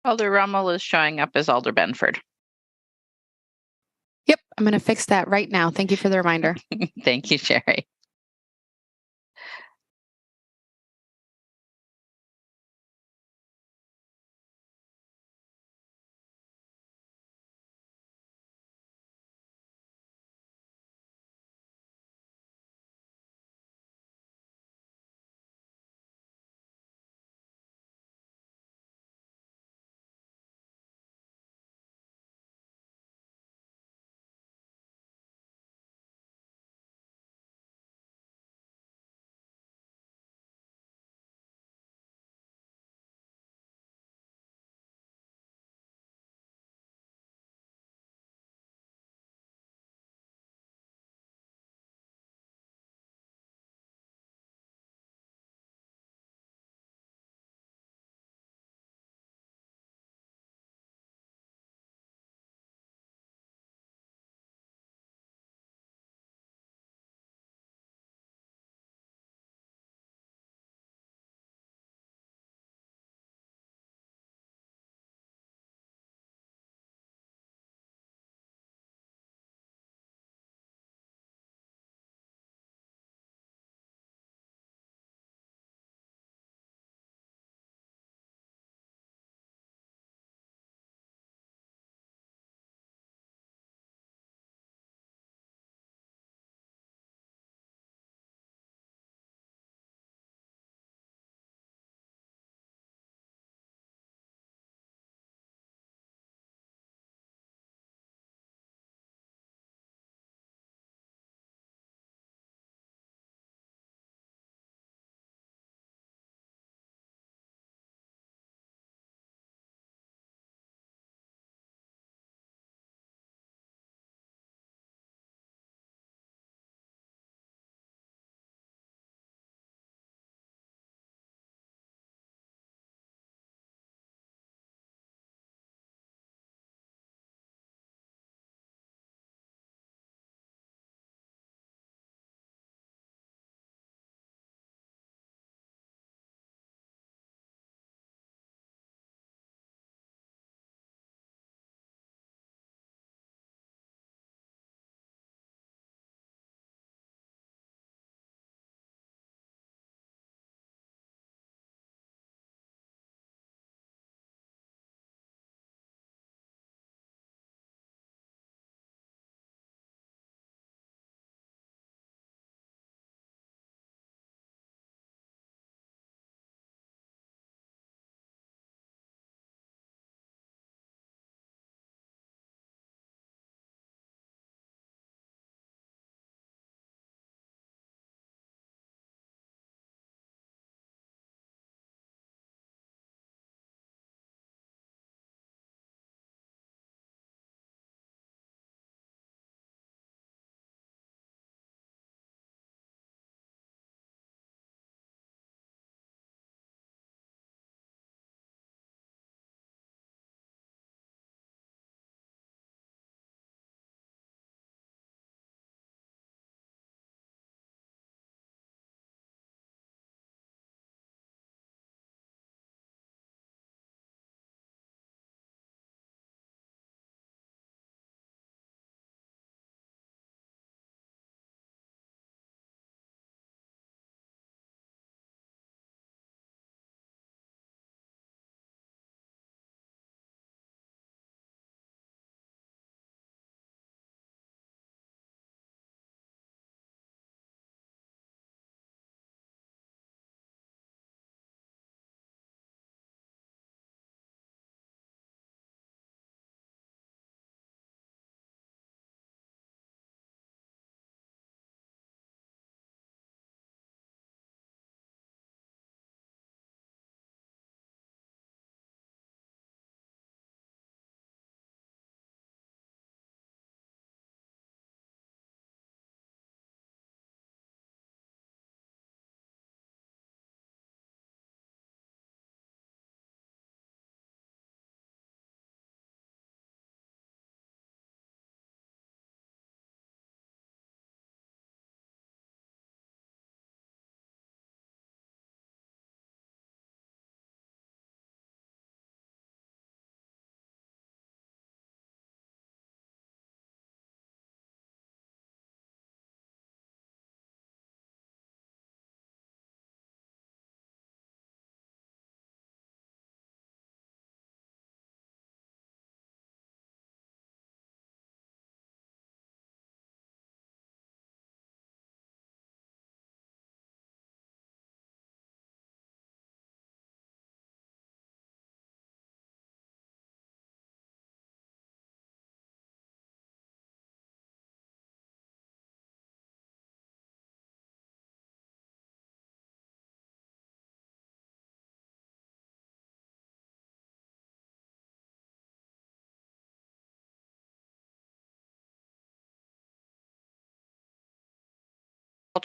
Alder Rummel is showing up as Alder Benford. Yep, I'm going to fix that right now. Thank you for the reminder. Thank you, Sherry.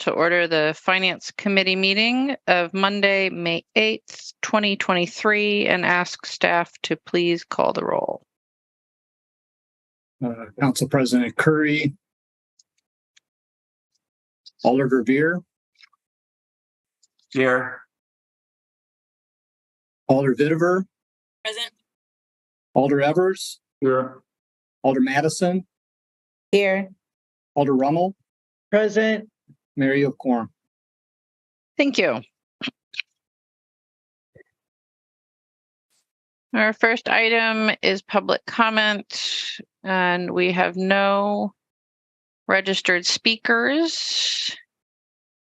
to order the Finance Committee meeting of Monday, May 8th, 2023, and ask staff to please call the roll. Council President Curry, Alder Verveer, Here. Alder Vitiver, Present. Alder Evers, Here. Alder Madison, Here. Alder Rummel, Present. Mary O'Corn. Thank you. Our first item is public comment, and we have no registered speakers.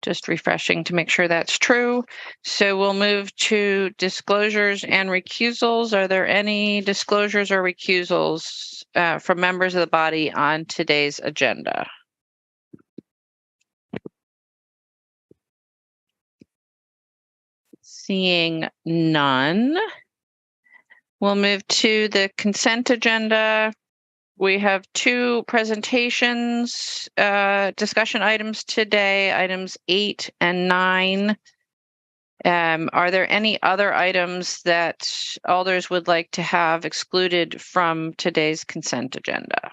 Just refreshing to make sure that's true. So we'll move to disclosures and recusals. Are there any disclosures or recusals from members of the body on today's agenda? Seeing none, we'll move to the consent agenda. We have two presentations, discussion items today, items 8 and 9. Are there any other items that alders would like to have excluded from today's consent agenda?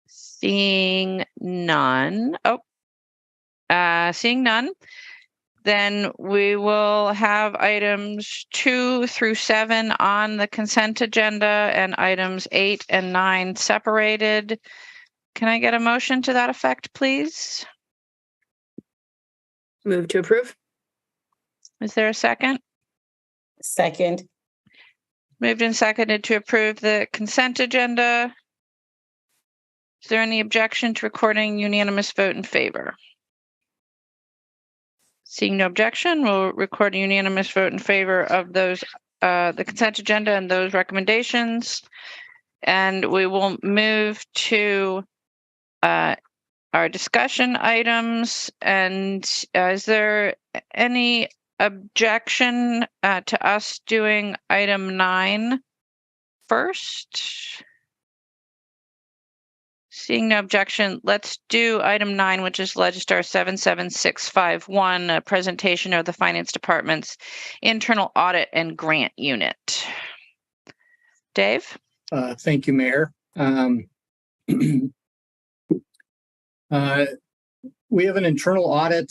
Seeing none. Seeing none. Then we will have items 2 through 7 on the consent agenda and items 8 and 9 separated. Can I get a motion to that effect, please? Move to approve. Is there a second? Second. Moved and seconded to approve the consent agenda. Is there any objection to recording unanimous vote in favor? Seeing no objection, we'll record a unanimous vote in favor of those, the consent agenda and those recommendations. And we will move to our discussion items. And is there any objection to us doing item 9 first? Seeing no objection, let's do item 9, which is Legistar 77651, a presentation of the Finance Department's internal audit and grant unit. Dave? Thank you, Mayor. We have an internal audit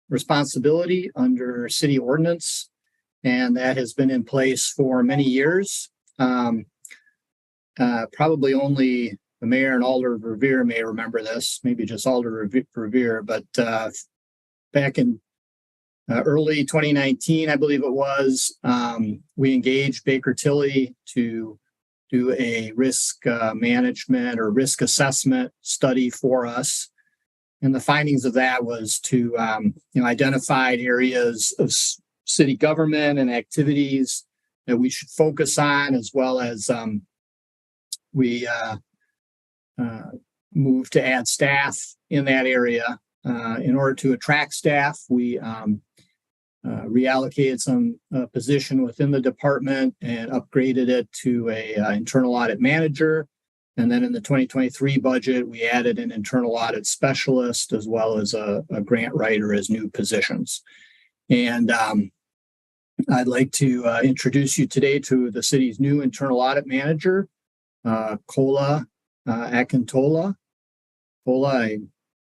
responsibility under city ordinance, and that has been in place for many years. Probably only the mayor and Alder Verveer may remember this, maybe just Alder Verveer, but back in early 2019, I believe it was, we engaged Baker Tilly to do a risk management or risk assessment study for us. And the findings of that was to identify areas of city government and activities that we should focus on, as well as we move to add staff in that area. In order to attract staff, we reallocated some position within the department and upgraded it to a internal audit manager. And then in the 2023 budget, we added an internal audit specialist as well as a grant writer as new positions. And I'd like to introduce you today to the city's new internal audit manager, Kola Akintola. Kola,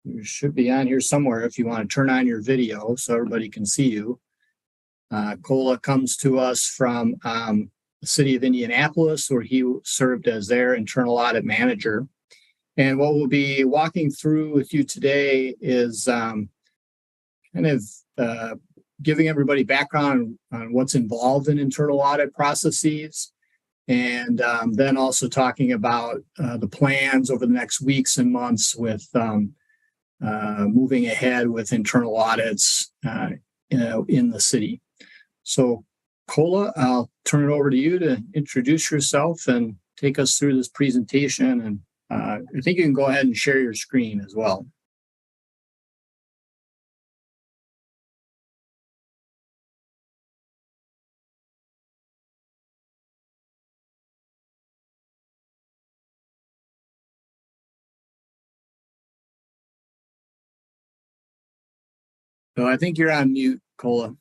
you should be on here somewhere if you want to turn on your video so everybody can see you. Kola comes to us from the city of Indianapolis, where he served as their internal audit manager. And what we'll be walking through with you today is kind of giving everybody background on what's involved in internal audit processes, and then also talking about the plans over the next weeks and months with moving ahead with internal audits in the city. So, Kola, I'll turn it over to you to introduce yourself and take us through this presentation. And I think you can go ahead and share your screen as well. So I think you're on mute, Cola.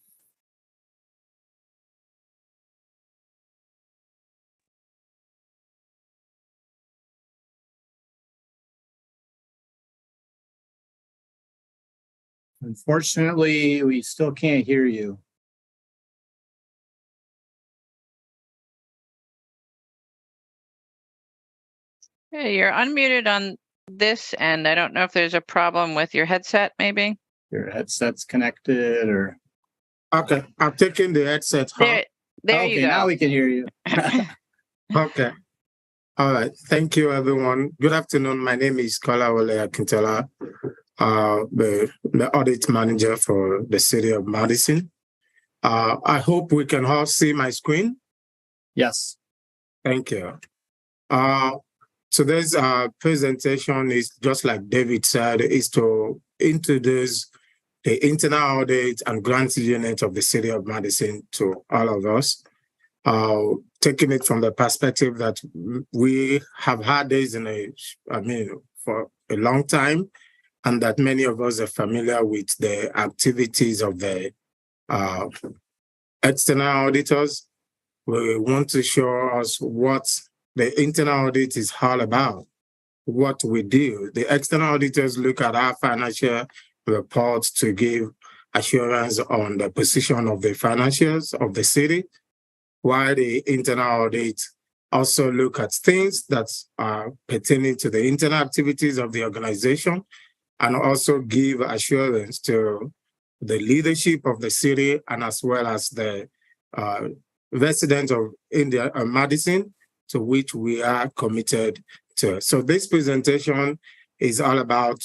Unfortunately, we still can't hear you. Hey, you're unmuted on this end. I don't know if there's a problem with your headset, maybe. Your headset's connected or. Okay, I'm taking the headset off. There Okay, you go. now we can hear you. Okay. All right. Thank you, everyone. Good afternoon. My name is Kolawole Akintola, the audit manager for the city of Madison. I hope we can all see my screen. Yes. Thank you. Today's presentation is, just like David said, is to introduce the internal audit and grants unit of the city of Madison to all of us. Taking it from the perspective that we have had this for a long time, and that many of us are familiar with the activities of the external auditors. We want to show us what the internal audit is all about, what we do. The external auditors look at our financial reports to give assurance on the position of the financials of the city, while the internal audit also look at things that are pertaining to the internal activities of the organization, and also give assurance to the leadership of the city and as well as the residents of Madison, to which we are committed to. So this presentation is all about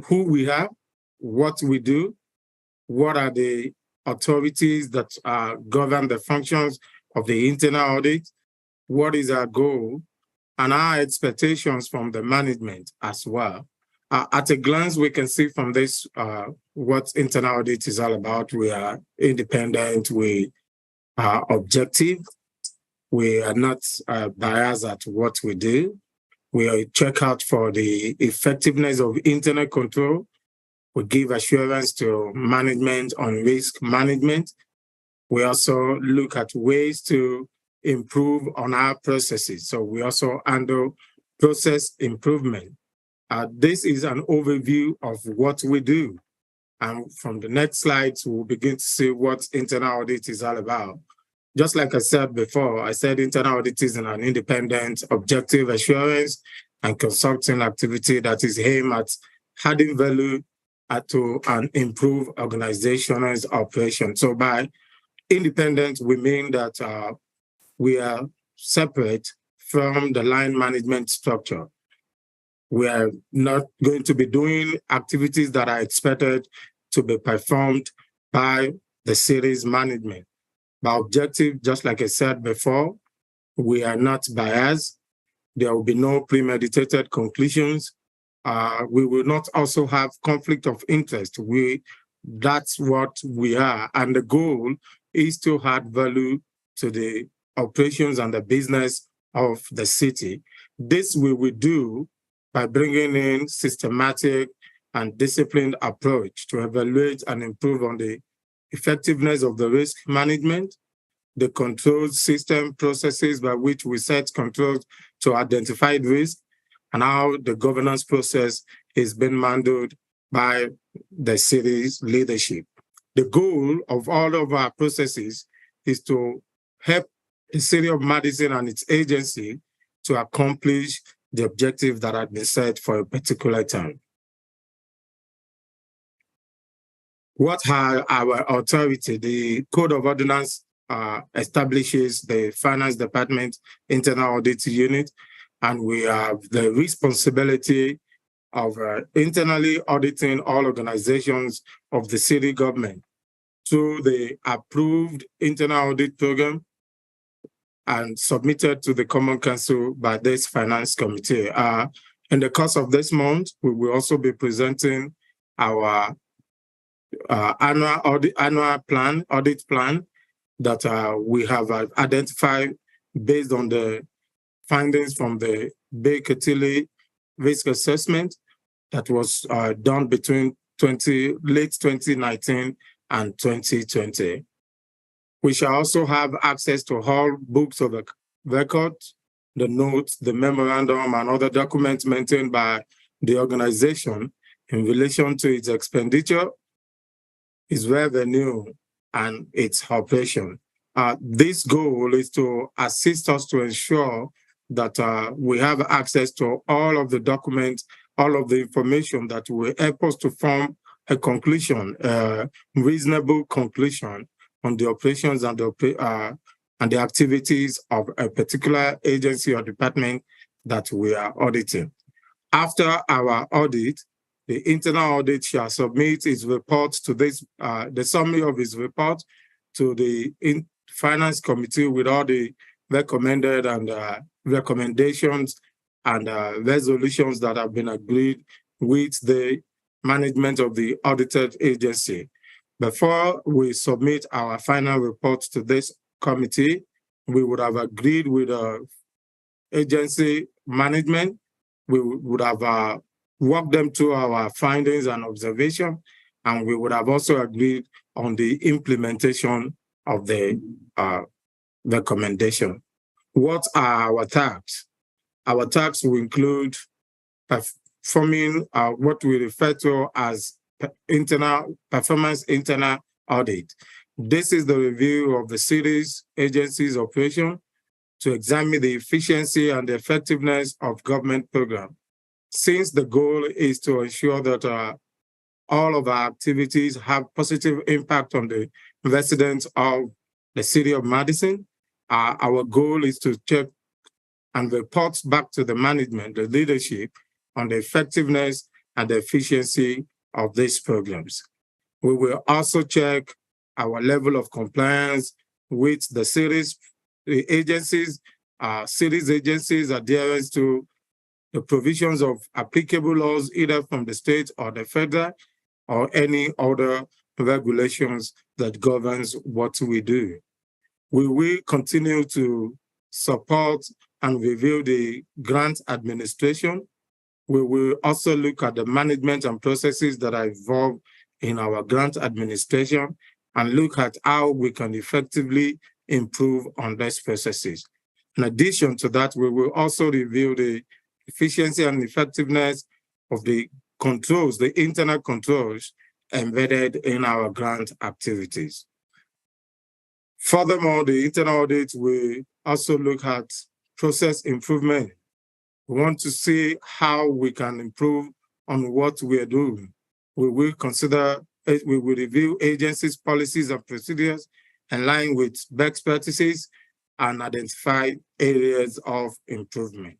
who we are, what we do, what are the authorities that govern the functions of the internal audit, what is our goal, and our expectations from the management as well. At a glance, we can see from this what internal audit is all about. We are independent, we are objective, we are not biased at what we do. We check out for the effectiveness of internal control. We give assurance to management on risk management. We also look at ways to improve on our processes. So we also handle process improvement. This is an overview of what we do. And from the next slides, we'll begin to see what internal audit is all about. Just like I said before, I said internal audit is an independent, objective assurance and consulting activity that is aimed at adding value to an improved organization's operation. So by independent, we mean that we are separate from the line management structure. We are not going to be doing activities that are expected to be performed by the city's management. By objective, just like I said before, we are not biased. There will be no premeditated conclusions. We will not also have conflict of interest. That's what we are. And the goal is to add value to the operations and the business of the city. This we will do by bringing in systematic and disciplined approach to evaluate and improve on the effectiveness of the risk management, the control system processes by which we set controls to identify risk, and how the governance process is being handled by the city's leadership. The goal of all of our processes is to help the city of Madison and its agency to accomplish the objective that had been set for a particular time. What are our authority? The Code of Ordinance establishes the Finance Department Internal Audit Unit, and we have the responsibility of internally auditing all organizations of the city government through the approved internal audit program and submitted to the Common Council by this Finance Committee. In the course of this month, we will also be presenting our annual audit plan that we have identified based on the findings from the Baker Tilly risk assessment that was done between late 2019 and 2020. We shall also have access to all books of the record, the notes, the memorandum, and other documents maintained by the organization in relation to its expenditure, its revenue, and its operation. This goal is to assist us to ensure that we have access to all of the documents, all of the information that will help us to form a conclusion, a reasonable conclusion on the operations and the activities of a particular agency or department that we are auditing. After our audit, the internal audit shall submit its report to this, the summary of its report to the Finance Committee with all the recommended and recommendations and resolutions that have been agreed with the management of the audited agency. Before we submit our final report to this committee, we would have agreed with agency management. We would have walked them through our findings and observation, and we would have also agreed on the implementation of the recommendation. What are our tasks? Our tasks will include performing what we refer to as performance internal audit. This is the review of the city's agency's operation to examine the efficiency and the effectiveness of government programs. Since the goal is to ensure that all of our activities have positive impact on the residents of the city of Madison, our goal is to check and report back to the management, the leadership, on the effectiveness and the efficiency of these programs. We will also check our level of compliance with the city's agencies, adherence to the provisions of applicable laws, either from the state or the federal, or any other regulations that governs what we do. We will continue to support and review the grant administration. We will also look at the management and processes that are involved in our grant administration and look at how we can effectively improve on these processes. In addition to that, we will also review the efficiency and effectiveness of the controls, the internal controls embedded in our grant activities. Furthermore, the internal audit will also look at process improvement. We want to see how we can improve on what we are doing. We will review agencies' policies and procedures in line with best practices and identify areas of improvement.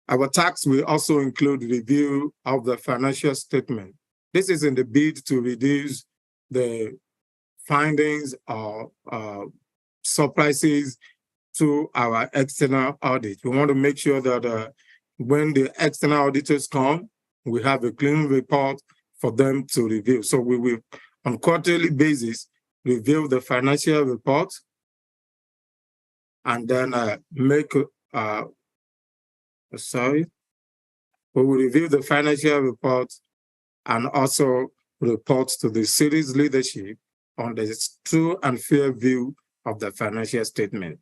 Our tasks will also include review of the financial statement. This is in the bid to reduce the findings or surprises to our external audit. We want to make sure that when the external auditors come, we have a clean report for them to review. So we will, on quarterly basis, review the financial report and then we will review the financial report and also report to the city's leadership on the true and fair view of the financial statement.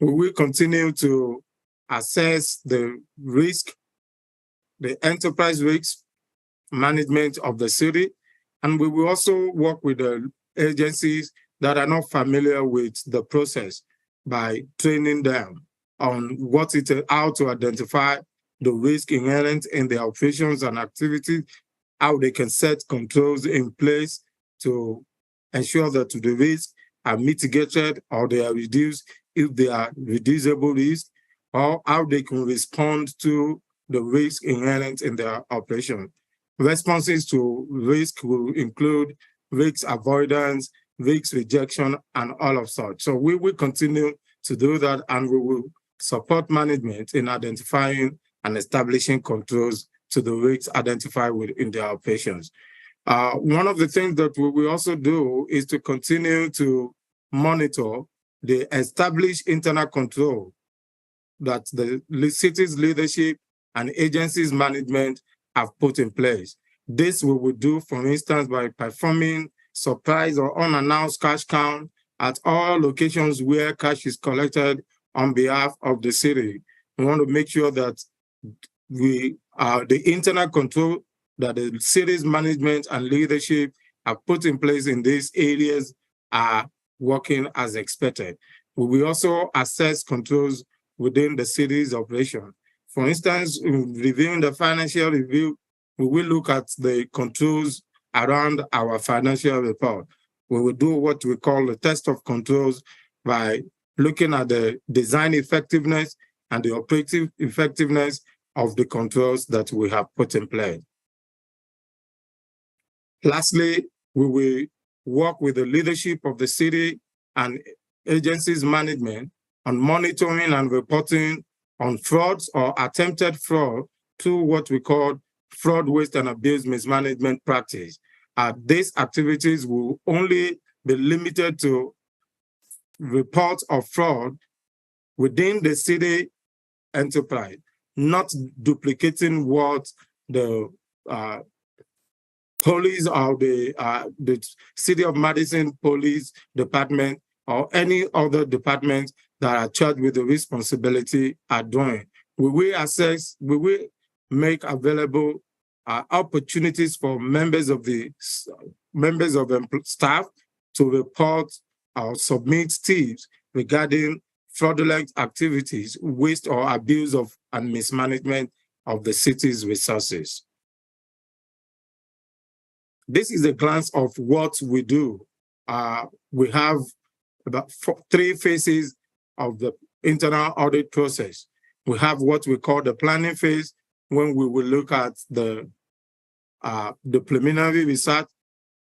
We will continue to assess the risk, the enterprise risk management of the city, and we will also work with the agencies that are not familiar with the process by training them on how to identify the risk inherent in their operations and activities, how they can set controls in place to ensure that the risks are mitigated or they are reduced if they are reducible risk, or how they can respond to the risk inherent in their operation. Responses to risk will include risk avoidance, risk rejection, and all of such. So we will continue to do that, and we will support management in identifying and establishing controls to the risks identified within their operations. One of the things that we will also do is to continue to monitor the established internal control that the city's leadership and agencies management have put in place. This we will do, for instance, by performing surprise or unannounced cash count at all locations where cash is collected on behalf of the city. We want to make sure that the internal control that the city's management and leadership have put in place in these areas are working as expected. We will also assess controls within the city's operation. For instance, in reviewing the financial review, we will look at the controls around our financial report. We will do what we call the test of controls by looking at the design effectiveness and the operative effectiveness of the controls that we have put in place. Lastly, we will work with the leadership of the city and agencies management on monitoring and reporting on frauds or attempted fraud through what we call fraud, waste, and abuse mismanagement practice. These activities will only be limited to reports of fraud within the city enterprise, not duplicating what the police or the City of Madison Police Department or any other department that are charged with the responsibility are doing. We will make available opportunities for members of staff to report or submit tips regarding fraudulent activities, waste or abuse of and mismanagement of the city's resources. This is a glance of what we do. We have about 3 phases of the internal audit process. We have what we call the planning phase, when we will look at the preliminary research.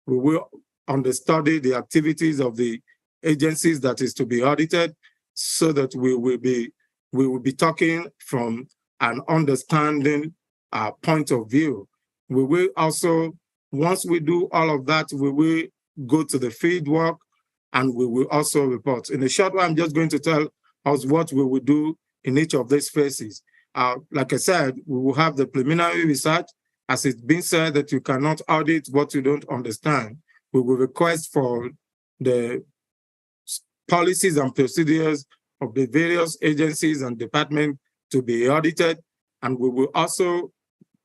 We will understudy the activities of the agencies that is to be audited, so that we will be talking from an understanding point of view. We will also, once we do all of that, we will go to the field work and we will also report. In a short while, I'm just going to tell us what we will do in each of these phases. Like I said, we will have the preliminary research. As it's been said that you cannot audit what you don't understand, we will request for the policies and procedures of the various agencies and departments to be audited. And we will also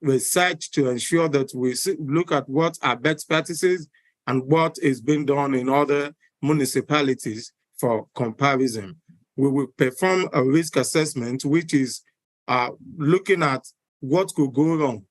research to ensure that we look at what are best practices and what is being done in other municipalities for comparison. We will perform a risk assessment, which is looking at what could go wrong.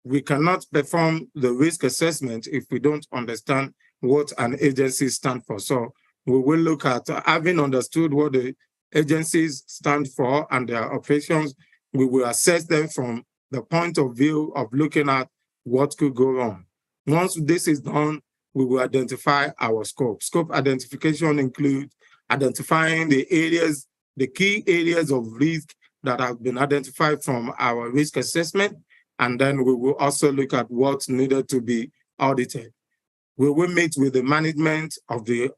We cannot perform the risk assessment if we don't understand what an agency stands for. So we will look at, having understood what the agencies stand for and their operations, we will assess them from the point of view of looking at what could go wrong. Once this is done, we will identify our scope. Scope identification includes identifying the areas, the key areas of risk that have been identified from our risk assessment, and then we will also look at what's needed to be audited. We will meet with the management of the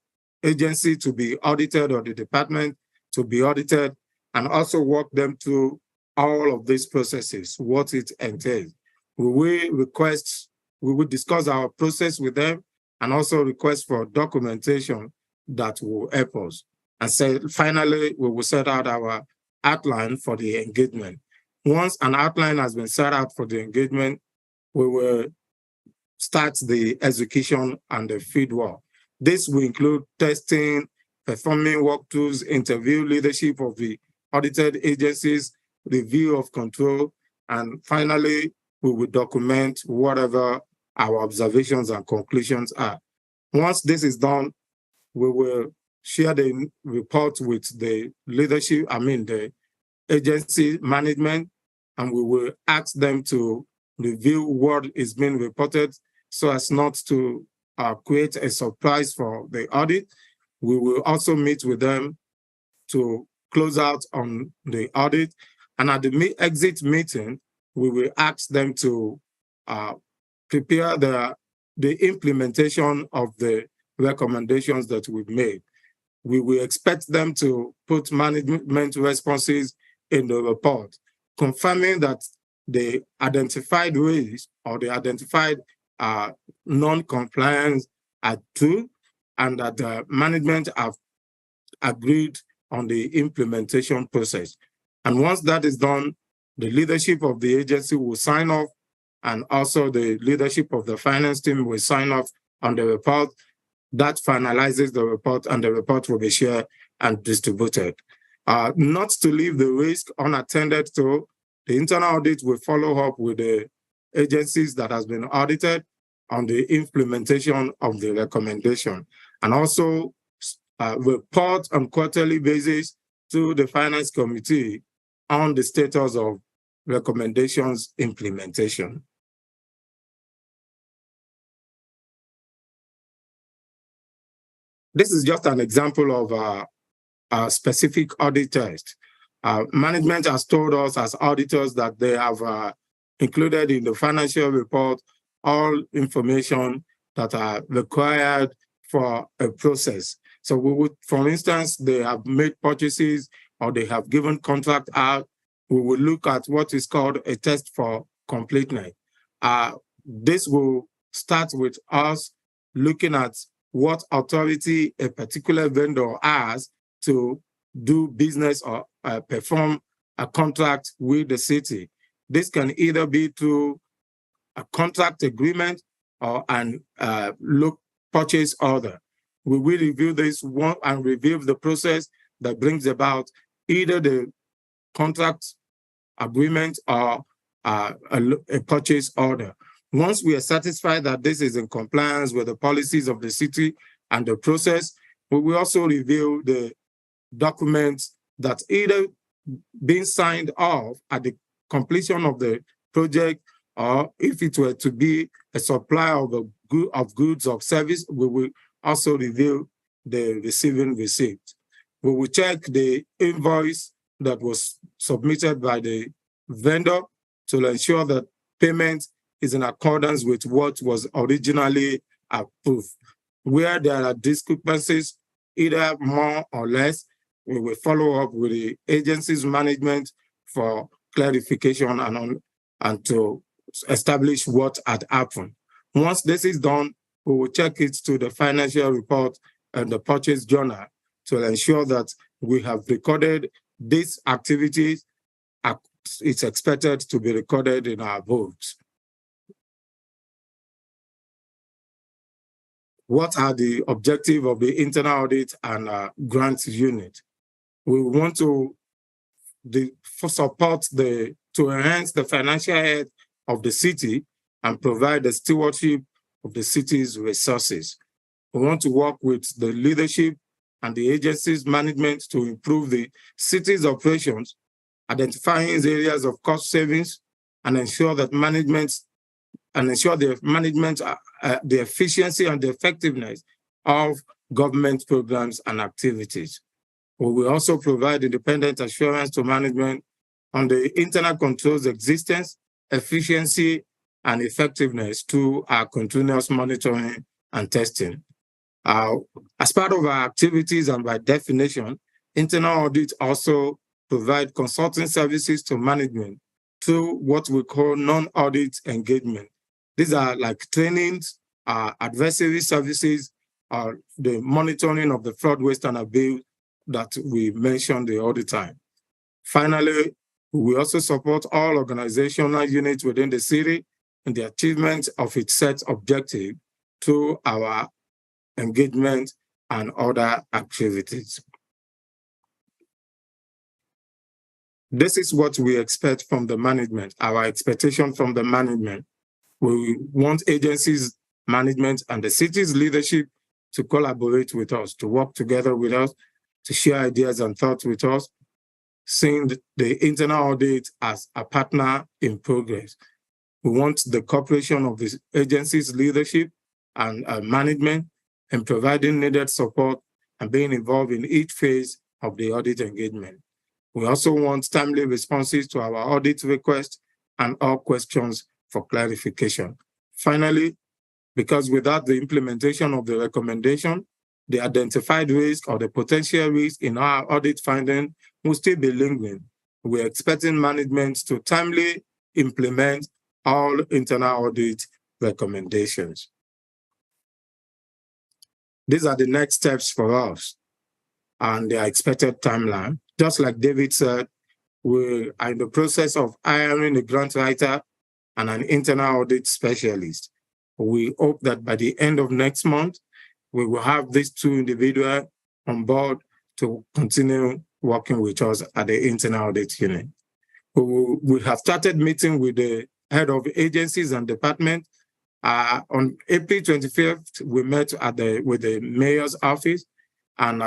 agency to be audited or the department to be audited, and also walk them through all of these processes, what it entails. We will discuss our process with them and also request for documentation that will help us. And so finally, we will set out our outline for the engagement. Once an outline has been set out for the engagement, we will start the execution and the field work. This will include testing, performing walkthroughs, interview leadership of the audited agencies, review of control, and finally, we will document whatever our observations and conclusions are. Once this is done, we will share the report with the leadership, the agency management, and we will ask them to review what is being reported so as not to create a surprise for the audit. We will also meet with them to close out on the audit. And at the exit meeting, we will ask them to prepare the implementation of the recommendations that we've made. We will expect them to put management responses in the report, confirming that the identified ways or the identified non-compliance are true, and that the management have agreed on the implementation process. And once that is done, the leadership of the agency will sign off, and also the leadership of the finance team will sign off on the report. That finalizes the report, and the report will be shared and distributed. Not to leave the risk unattended to, the internal audit will follow up with the agencies that has been audited on the implementation of the recommendation, and also report on quarterly basis to the finance committee on the status of recommendations implementation. This is just an example of a specific audit test. Management has told us as auditors that they have included in the financial report all information that are required for a process. So we would, for instance, they have made purchases or they have given contract out, we will look at what is called a test for completeness. This will start with us looking at what authority a particular vendor has to do business or perform a contract with the city. This can either be through a contract agreement or an purchase order. We will review this one and review the process that brings about either the contract agreement or a purchase order. Once we are satisfied that this is in compliance with the policies of the city and the process, we will also review the documents that either being signed off at the completion of the project, or if it were to be a supply of goods or service, we will also review the receiving receipt. We will check the invoice that was submitted by the vendor to ensure that payment is in accordance with what was originally approved. Where there are discrepancies, either more or less, we will follow up with the agency's management for clarification and to establish what had happened. Once this is done, we will check it to the financial report and the purchase journal to ensure that we have recorded these activities. It's expected to be recorded in our books. What are the objectives of the internal audit and grants unit? We want to enhance the financial health of the city and provide the stewardship of the city's resources. We want to work with the leadership and the agency's management to improve the city's operations, identifying areas of cost savings, and ensure that the efficiency and the effectiveness of government programs and activities. We will also provide independent assurance to management on the internal controls existence, efficiency, and effectiveness through our continuous monitoring and testing. As part of our activities and by definition, internal audit also provide consulting services to management through what we call non-audit engagement. These are like trainings, advisory services, the monitoring of the fraud, waste, and abuse that we mentioned all the time. Finally, we also support all organizational units within the city in the achievement of its set objective through our engagement and other activities. This is what we expect from the management, our expectation from the management. We want agencies, management, and the city's leadership to collaborate with us, to work together with us, to share ideas and thoughts with us, seeing the internal audit as a partner in progress. We want the cooperation of the agency's leadership and management in providing needed support and being involved in each phase of the audit engagement. We also want timely responses to our audit requests and all questions for clarification. Finally, because without the implementation of the recommendation, the identified risk or the potential risk in our audit finding will still be lingering. We're expecting management to timely implement all internal audit recommendations. These are the next steps for us and the expected timeline. Just like David said, we are in the process of hiring a grant writer and an internal audit specialist. We hope that by the end of next month, we will have these two individuals on board to continue working with us at the internal audit unit. We have started meeting with the head of agencies and departments. On April 25th, we met with the mayor's office and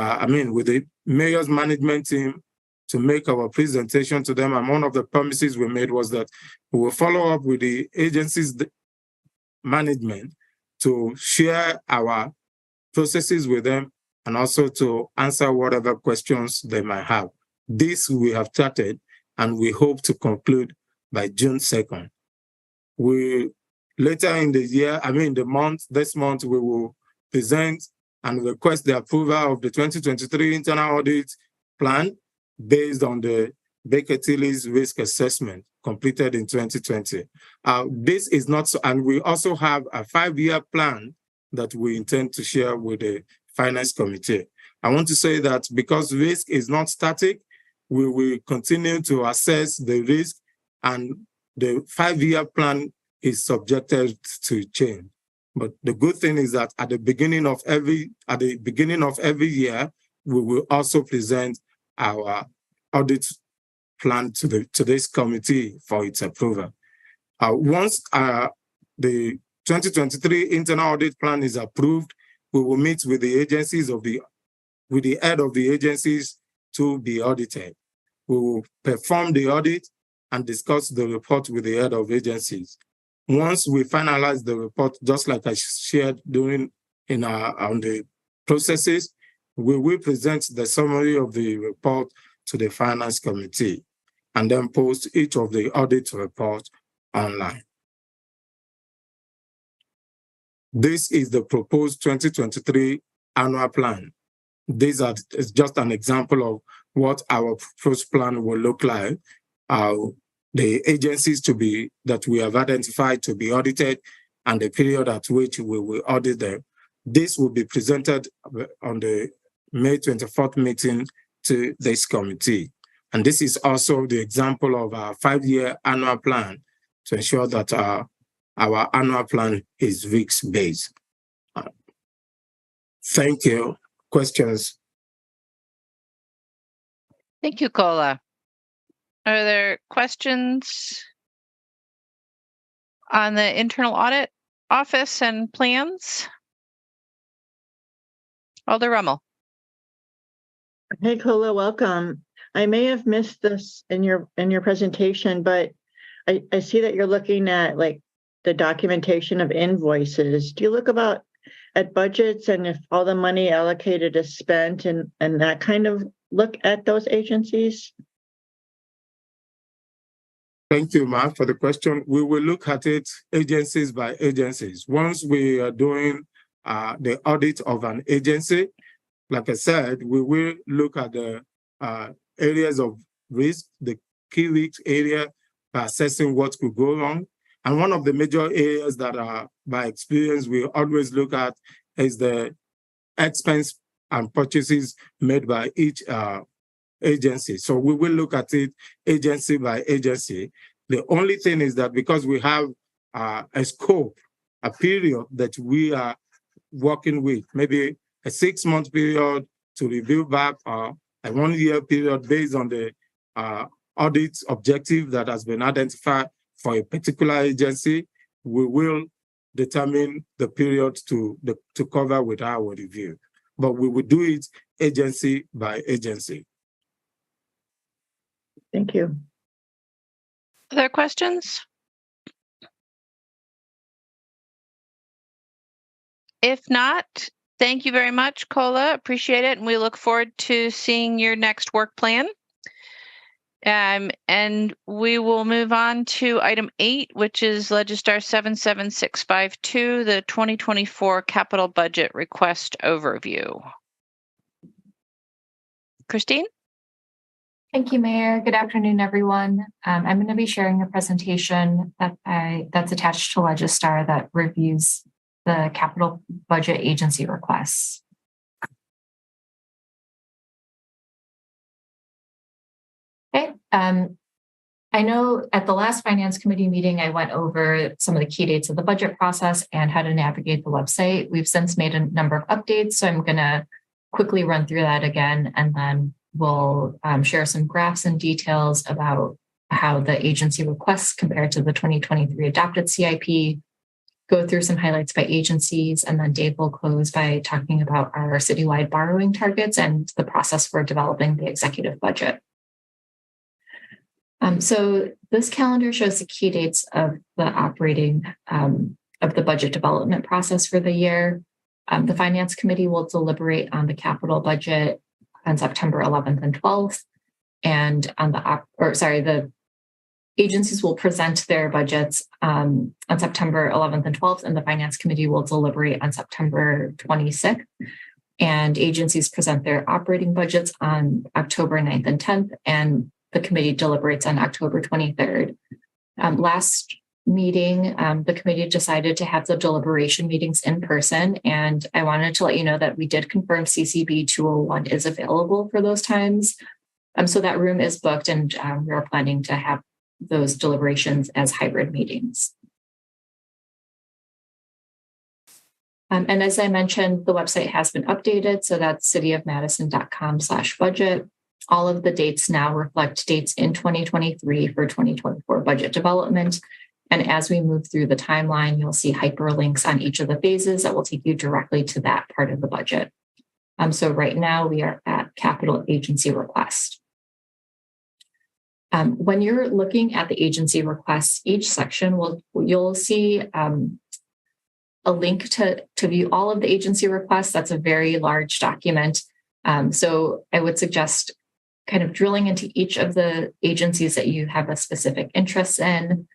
with the mayor's management team to make our presentation to them. And one of the promises we made was that we will follow up with the agency's management to share our processes with them and also to answer whatever questions they might have. This we have started and we hope to conclude by June 2nd. Later in the year, this month, we will present and request the approval of the 2023 internal audit plan based on the Baker Tilly's risk assessment completed in 2020. This is not so, and we also have a 5-year plan that we intend to share with the Finance Committee. I want to say that because risk is not static, we will continue to assess the risk, and the 5-year plan is subjected to change. But the good thing is that at the beginning of every year, we will also present our audit plan to this committee for its approval. Once the 2023 internal audit plan is approved, we will meet with the agencies with the head of the agencies to be audited. We will perform the audit and discuss the report with the head of agencies. Once we finalize the report, just like I shared on the processes, we will present the summary of the report to the Finance Committee and then post each of the audit reports online. This is the proposed 2023 annual plan. This is just an example of what our proposed plan will look like. The agencies that we have identified to be audited and the period at which we will audit them. This will be presented on the May 24th meeting to this committee. And this is also the example of our 5-year annual plan to ensure that our annual plan is risk-based. Thank you. Questions? Thank you, Kola. Are there questions on the internal audit office and plans? Alder Rummel. Hey, Kola, welcome. I may have missed this in your presentation, but I see that you're looking at like the documentation of invoices. Do you look at budgets and if all the money allocated is spent and that kind of look at those agencies? Thank you, Mark, for the question. We will look at it agencies by agencies. Once we are doing the audit of an agency, like I said, we will look at the areas of risk, the key risk area, by assessing what could go wrong. And one of the major areas that by experience we always look at is the expense and purchases made by each agency. So we will look at it agency by agency. The only thing is that because we have a scope, a period that we are working with, maybe a 6-month period to review back or a 1-year period based on the audit objective that has been identified for a particular agency, we will determine the period to cover with our review. But we will do it agency by agency. Thank you. Other questions? If not, thank you very much, Kola. Appreciate it. And we look forward to seeing your next work plan. And we will move on to item 8, which is Legistar 77652, the 2024 capital budget request overview. Christine? Thank you, Mayor. Good afternoon, everyone. I'm going to be sharing a presentation that's attached to Legistar that reviews the capital budget agency requests. Okay. I know at the last Finance Committee meeting, I went over some of the key dates of the budget process and how to navigate the website. We've since made a number of updates, so I'm going to quickly run through that again, and then we'll share some graphs and details about how the agency requests compare to the 2023 adopted CIP, go through some highlights by agencies, and then Dave will close by talking about our citywide borrowing targets and the process for developing the executive budget. So this calendar shows the key dates of the operating of the budget development process for the year. The Finance Committee will deliberate on the capital budget on September 11th and 12th, and on the agencies will present their budgets on September 11th and 12th, and the Finance Committee will deliberate on September 26th. And agencies present their operating budgets on October 9th and 10th, and the committee deliberates on October 23rd. Last meeting, the committee decided to have the deliberation meetings in person, and I wanted to let you know that we did confirm CCB 201 is available for those times. So that room is booked, and we are planning to have those deliberations as hybrid meetings. And as I mentioned, the website has been updated, so that's cityofmadison.com/budget. All of the dates now reflect dates in 2023 for 2024 budget development. And as we move through the timeline, you'll see hyperlinks on each of the phases that will take you directly to that part of the budget. So right now we are at capital agency request. When you're looking at the agency requests, each section you'll see a link to view all of the agency requests. That's a very large document. So I would suggest kind of drilling into each of the agencies that you have a specific interest in.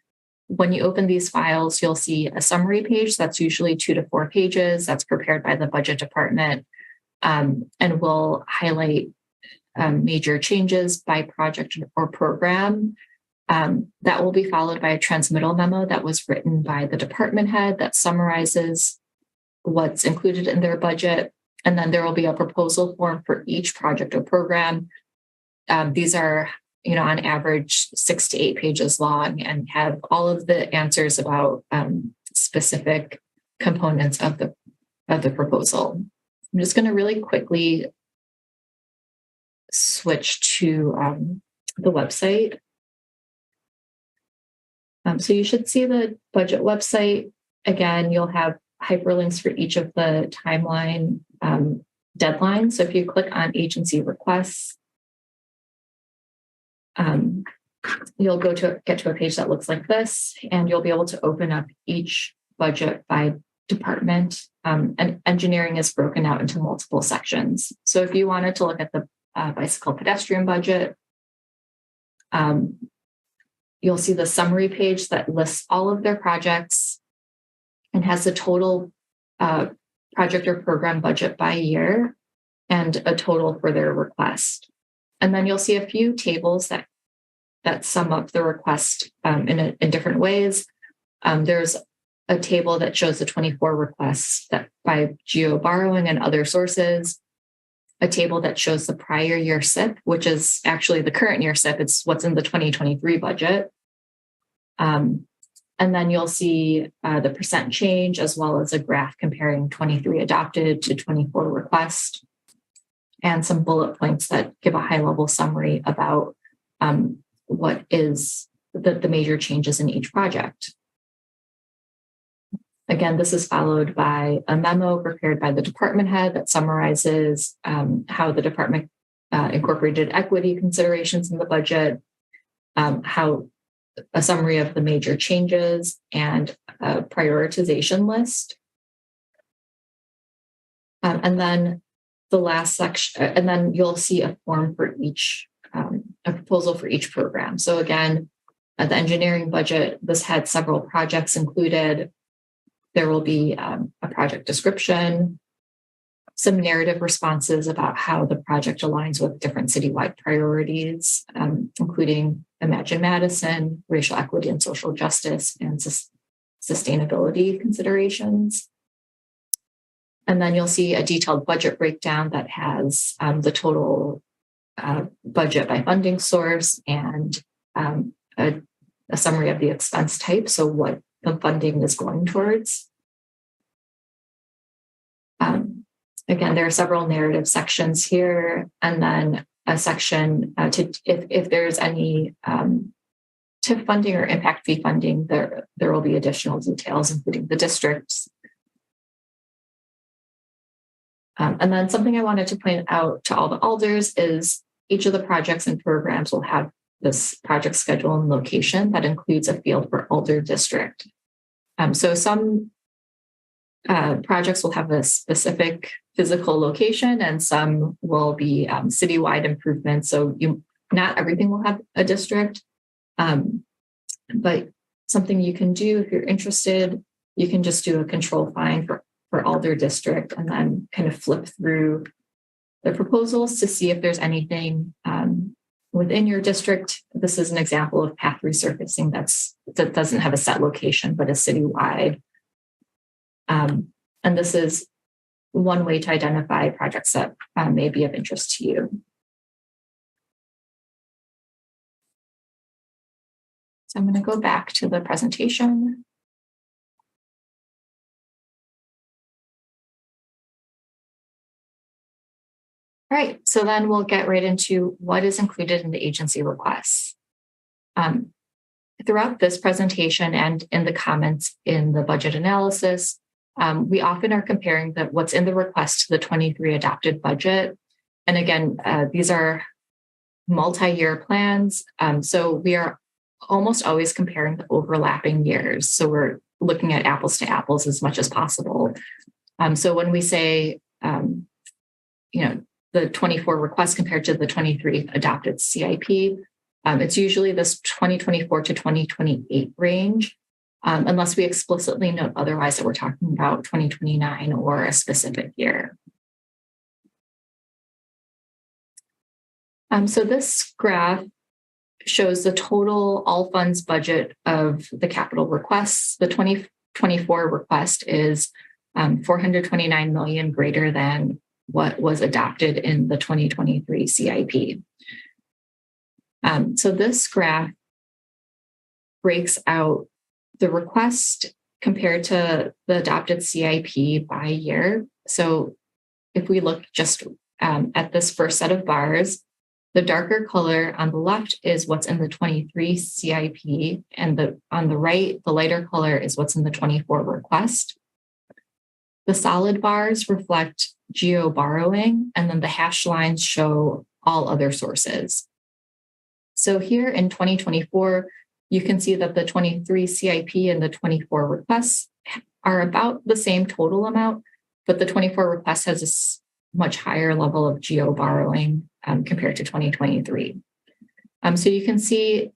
When you open these files, you'll see a summary page that's usually 2 to 4 pages that's prepared by the budget department, and will highlight major changes by project or program. That will be followed by a transmittal memo that was written by the department head that summarizes what's included in their budget. And then there will be a proposal form for each project or program. These are, on average 6 to 8 pages long and have all of the answers about specific components of the proposal. I'm just going to really quickly switch to the website. So you should see the budget website. Again, you'll have hyperlinks for each of the timeline deadlines. So if you click on agency requests, you'll get to a page that looks like this, and you'll be able to open up each budget by department. And engineering is broken out into multiple sections. So if you wanted to look at the bicycle pedestrian budget, you'll see the summary page that lists all of their projects and has the total project or program budget by year and a total for their request. And then you'll see a few tables that sum up the request in different ways. There's a table that shows the 24 requests that by geo borrowing and other sources, a table that shows the prior year SIP, which is actually the current year SIP. It's what's in the 2023 budget. And then you'll see the percent change, as well as a graph comparing 23 adopted to 24 request, and some bullet points that give a high-level summary about what is the major changes in each project. Again, this is followed by a memo prepared by the department head that summarizes how the department incorporated equity considerations in the budget, how a summary of the major changes, and a prioritization list. And then the last section, and then you'll see a form for each, a proposal for each program. So again, the engineering budget, this had several projects included. There will be a project description, some narrative responses about how the project aligns with different citywide priorities, including Imagine Madison, racial equity and social justice, and sustainability considerations. And then you'll see a detailed budget breakdown that has the total budget by funding source and a summary of the expense type, so what the funding is going towards. Again, there are several narrative sections here, and then a section to if there's any TIF funding or impact fee funding, there will be additional details, including the districts. And then something I wanted to point out to all the alders is each of the projects and programs will have this project schedule and location that includes a field for alder district. So some projects will have a specific physical location and some will be citywide improvements. So not everything will have a district, but something you can do if you're interested, you can just do a control find for alder district and then kind of flip through the proposals to see if there's anything within your district. This is an example of path resurfacing that doesn't have a set location, but is citywide. And this is one way to identify projects that may be of interest to you. So I'm going to go back to the presentation. All right, so then we'll get right into what is included in the agency requests. Throughout this presentation and in the comments in the budget analysis, we often are comparing what's in the request to the 23 adopted budget. And again, these are multi-year plans. So we are almost always comparing the overlapping years. So we're looking at apples to apples as much as possible. So when we say, the 24 requests compared to the 23 adopted CIP, it's usually this 2024 to 2028 range, unless we explicitly note otherwise that we're talking about 2029 or a specific year. So this graph shows the total all funds budget of the capital requests. The 2024 request is 429 million greater than what was adopted in the 2023 CIP. So this graph breaks out the request compared to the adopted CIP by year. So if we look just at this first set of bars, the darker color on the left is what's in the 23 CIP, and on the right, the lighter color is what's in the 24 request. The solid bars reflect geo borrowing, and then the hashed lines show all other sources. So here in 2024, you can see that the 23 CIP and the 24 requests are about the same total amount, but the 24 request has a much higher level of geo borrowing compared to 2023. So you can see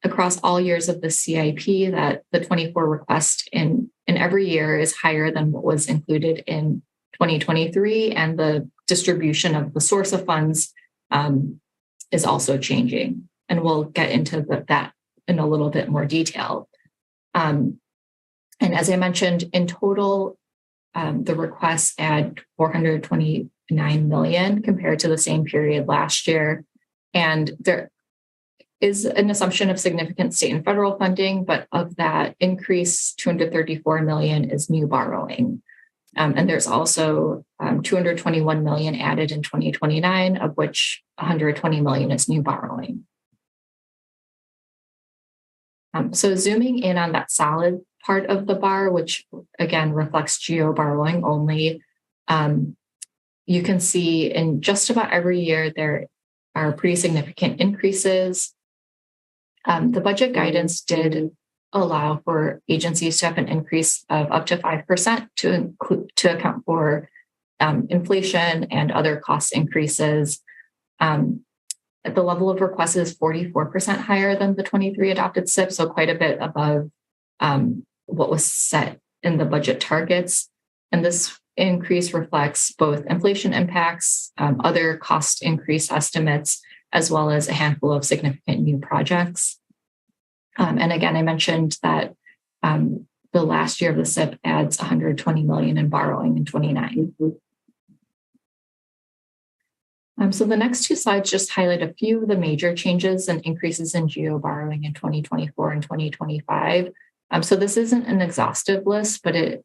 across all years of the CIP that the 24 request in every year is higher than what was included in 2023, and the distribution of the source of funds is also changing. And we'll get into that in a little bit more detail. And as I mentioned, in total, the requests add 429 million compared to the same period last year. And there is an assumption of significant state and federal funding, but of that increase, 234 million is new borrowing. And there's also 221 million added in 2029, of which 120 million is new borrowing. So zooming in on that solid part of the bar, which again reflects geo borrowing only, you can see in just about every year there are pretty significant increases. The budget guidance did allow for agencies to have an increase of up to 5% to account for inflation and other cost increases. The level of requests is 44% higher than the 23 adopted CIP, so quite a bit above what was set in the budget targets. And this increase reflects both inflation impacts, other cost increase estimates, as well as a handful of significant new projects. And again, I mentioned that the last year of the SIP adds $120 million in borrowing in 29. So the next two slides just highlight a few of the major changes and increases in GO borrowing in 2024 and 2025. So this isn't an exhaustive list, but it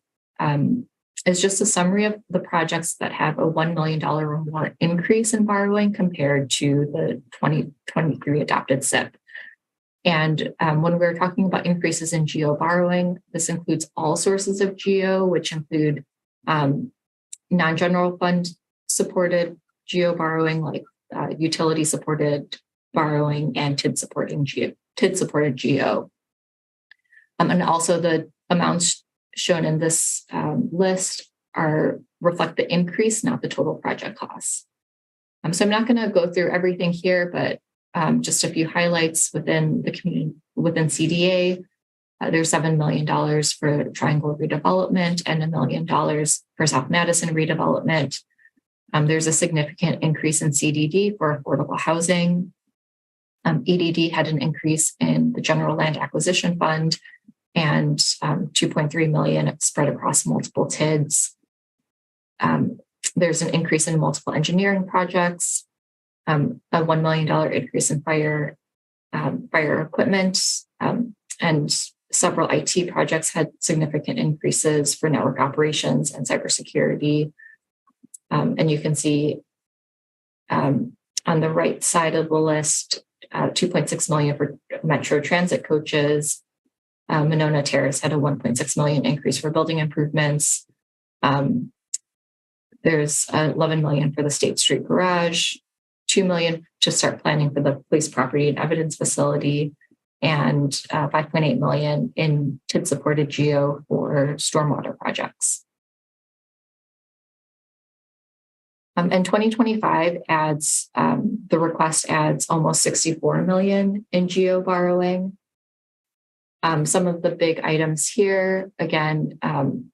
is just a summary of the projects that have a $1 million or more increase in borrowing compared to the 2023 adopted SIP. And when we're talking about increases in GO borrowing, this includes all sources of GO, which include non-general fund supported GO borrowing, like utility supported borrowing and TID supported GO. And also the amounts shown in this list reflect the increase, not the total project costs. So I'm not going to go through everything here, but just a few highlights within the community, within CDA. There's $7 million for Triangle redevelopment and $1 million for South Madison redevelopment. There's a significant increase in CDD for affordable housing. EDD had an increase in the General Land Acquisition Fund and $2.3 million spread across multiple TIDs. There's an increase in multiple engineering projects, a $1 million increase in fire equipment, and several IT projects had significant increases for network operations and cybersecurity. And you can see on the right side of the list, $2.6 million for Metro Transit coaches. Monona Terrace had a $1.6 million increase for building improvements. There's $11 million for the State Street Garage, $2 million to start planning for the police property and evidence facility, and $5.8 million in TID supported GO for stormwater projects. And 2025 adds, the request adds almost $64 million in GO borrowing. Some of the big items here, again,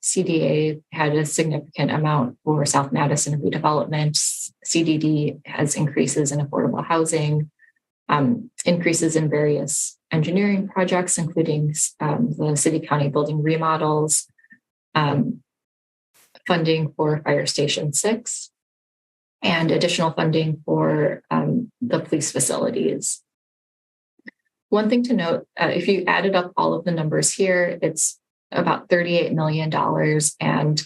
CDA had a significant amount for South Madison redevelopment. CDD has increases in affordable housing, increases in various engineering projects, including the city county building remodels, funding for Fire Station 6, and additional funding for the police facilities. One thing to note, if you added up all of the numbers here, it's about $38 million. And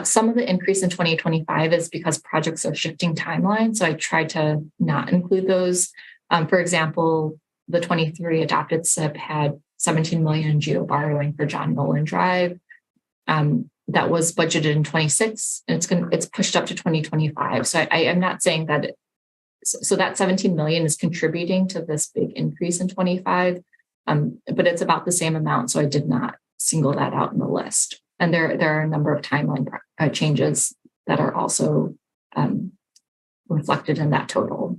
some of the increase in 2025 is because projects are shifting timelines. So I tried to not include those. For example, the 23 adopted SIP had $17 million in GO borrowing for John Nolan Drive. That was budgeted in 26, and it's pushed up to 2025. So I am not saying that. So that 17 million is contributing to this big increase in 25, but it's about the same amount. So I did not single that out in the list. And there are a number of timeline changes that are also reflected in that total.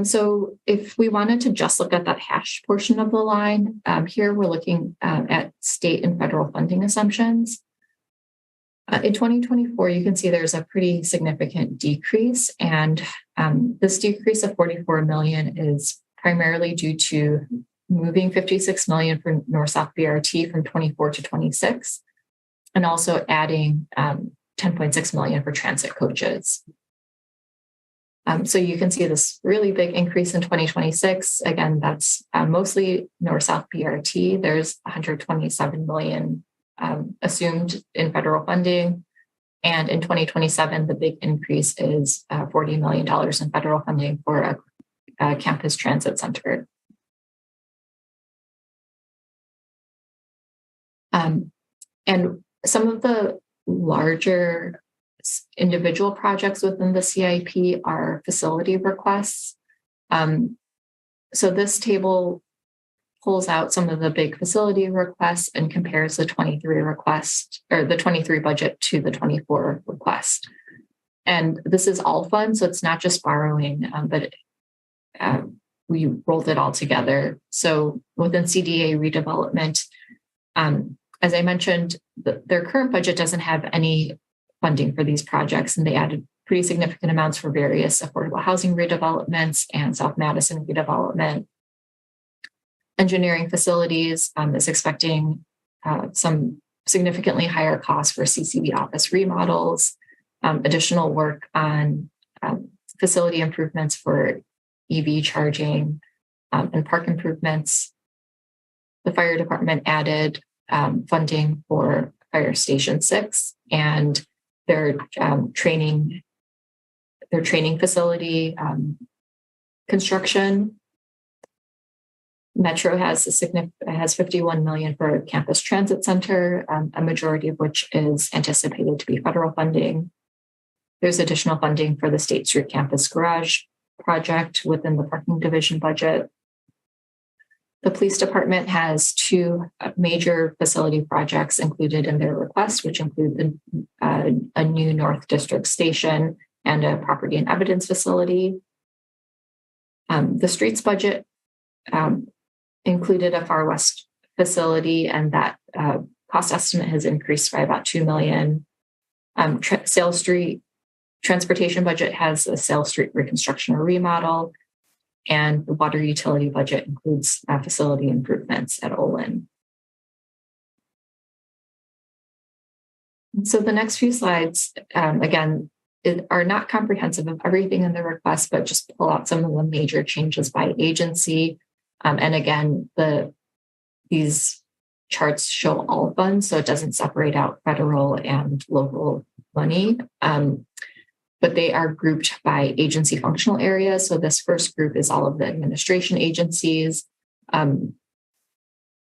So if we wanted to just look at that hash portion of the line, here we're looking at state and federal funding assumptions. In 2024, you can see there's a pretty significant decrease, and this decrease of $44 million is primarily due to moving $56 million from North-South BRT from 24 to 26, and also adding $10.6 million for transit coaches. So you can see this really big increase in 2026. Again, that's mostly North-South BRT. There's $127 million assumed in federal funding. And in 2027, the big increase is $40 million in federal funding for a campus transit center. And some of the larger individual projects within the CIP are facility requests. So this table pulls out some of the big facility requests and compares the 23 request or the 23 budget to the 24 request. And this is all funds, so it's not just borrowing, but we rolled it all together. So within CDA redevelopment, As I mentioned, their current budget doesn't have any funding for these projects, and they added pretty significant amounts for various affordable housing redevelopments and South Madison redevelopment. Engineering facilities is expecting some significantly higher costs for CCB office remodels, additional work on facility improvements for EV charging and park improvements. The fire department added funding for Fire Station 6 and their training facility construction. Metro has 51 million for campus transit center, a majority of which is anticipated to be federal funding. There's additional funding for the State Street campus garage project within the parking division budget. The police department has two major facility projects included in their request, which include a new North District station and a property and evidence facility. The streets budget included a Far West facility, and that cost estimate has increased by about $2 million. Sales Street transportation budget has a Sales Street reconstruction or remodel, and the water utility budget includes facility improvements at Olin. So the next few slides, again, are not comprehensive of everything in the request, but just pull out some of the major changes by agency. And again, these charts show all funds, so it doesn't separate out federal and local money. But they are grouped by agency functional areas. So this first group is all of the administration agencies.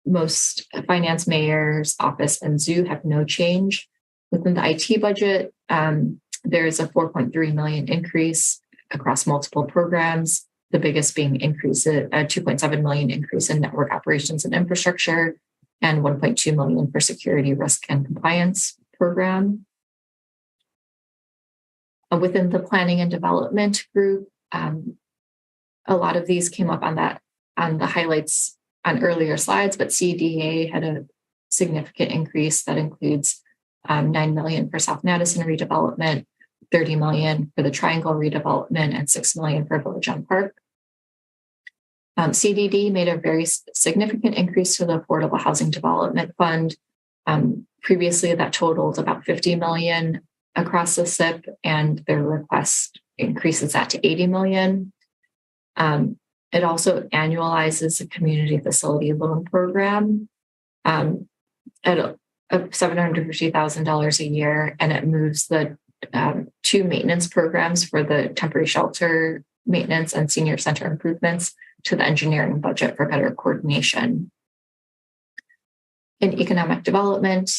Most finance, mayor's office, and zoo have no change. Within the IT budget, there is a 4.3 million increase across multiple programs. The biggest being a 2.7 million increase in network operations and infrastructure, and 1.2 million for security, risk, and compliance program. Within the planning and development group, a lot of these came up on the highlights on earlier slides, but CDA had a significant increase that includes 9 million for South Madison redevelopment, 30 million for the Triangle redevelopment, and 6 million for Village on Park. CDD made a very significant increase to the Affordable Housing Development Fund. Previously, that totaled about 50 million across the SIP, and their request increases that to 80 million. It also annualizes the community facility loan program at $750,000 a year, and it moves the two maintenance programs for the temporary shelter maintenance and senior center improvements to the engineering budget for better coordination. In economic development,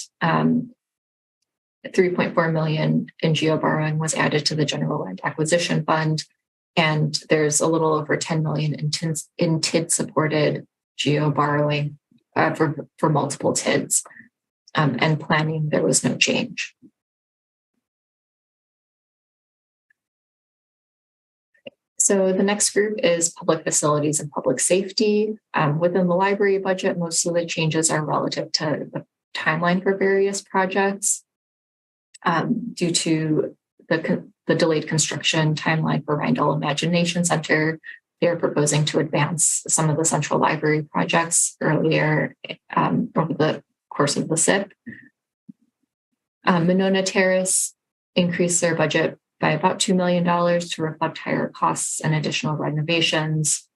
3.4 million in geo borrowing was added to the general land acquisition fund, and there's a little over 10 million in TID supported geo borrowing for multiple TIDs. And planning, there was no change. So the next group is public facilities and public safety. Within the library budget, most of the changes are relative to the timeline for various projects. Due to the delayed construction timeline for Rindell Imagination Center, they're proposing to advance some of the central library projects earlier over the course of the SIP. Monona Terrace increased their budget by about $2 million to reflect higher costs and additional renovations.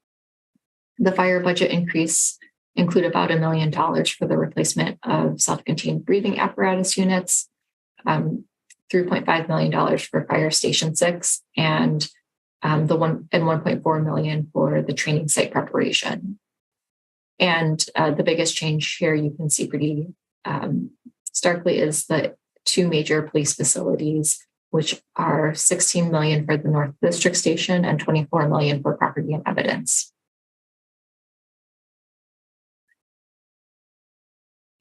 The fire budget increase include about $1 million for the replacement of self-contained breathing apparatus units, $3.5 million for Fire Station 6, and $1.4 million for the training site preparation. And the biggest change here you can see pretty starkly is the two major police facilities, which are 16 million for the North District Station and 24 million for property and evidence.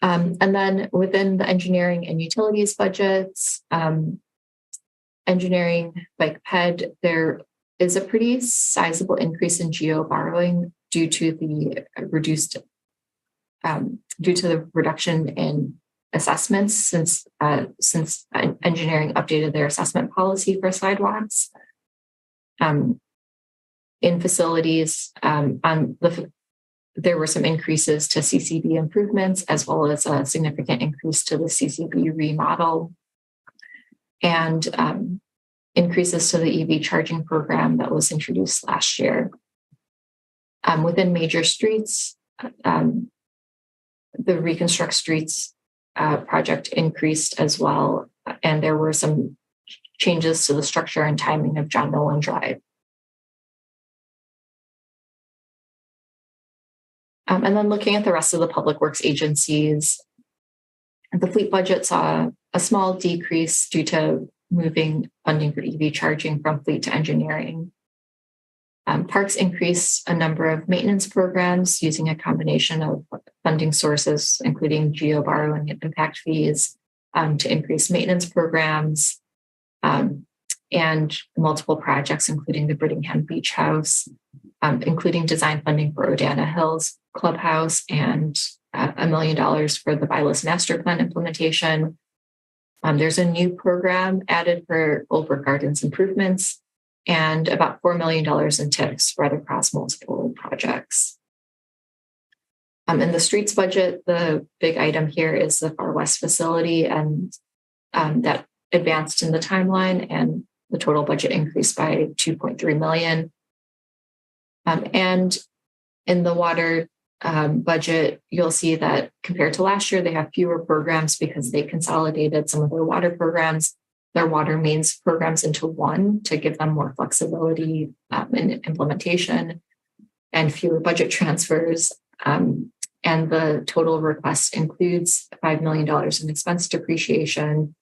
And then within the engineering and utilities budgets, engineering like PED, there is a pretty sizable increase in geo borrowing due to the reduction in assessments since engineering updated their assessment policy for sidewalks. In facilities, there were some increases to CCB improvements, as well as a significant increase to the CCB remodel, and increases to the EV charging program that was introduced last year. Within major streets, the Reconstruct Streets project increased as well, and there were some changes to the structure and timing of John Nolan Drive. And then looking at the rest of the public works agencies, the fleet budget saw a small decrease due to moving funding for EV charging from fleet to engineering. Parks increased a number of maintenance programs using a combination of funding sources, including geo borrowing and impact fees, to increase maintenance programs, and multiple projects, including the Brittingham Beach House, including design funding for Odana Hills Clubhouse, and $1 million for the Bylaws Master Plan implementation. There's a new program added for Oldbrook Gardens improvements, and about $4 million in TIFs spread across multiple projects. In the streets budget, the big item here is the Far West facility, and that advanced in the timeline, and the total budget increased by $2.3 million. And in the water budget, you'll see that compared to last year, they have fewer programs because they consolidated some of their water programs, their water mains programs, into one to give them more flexibility in implementation and fewer budget transfers. And the total request includes $5 million in expense depreciation.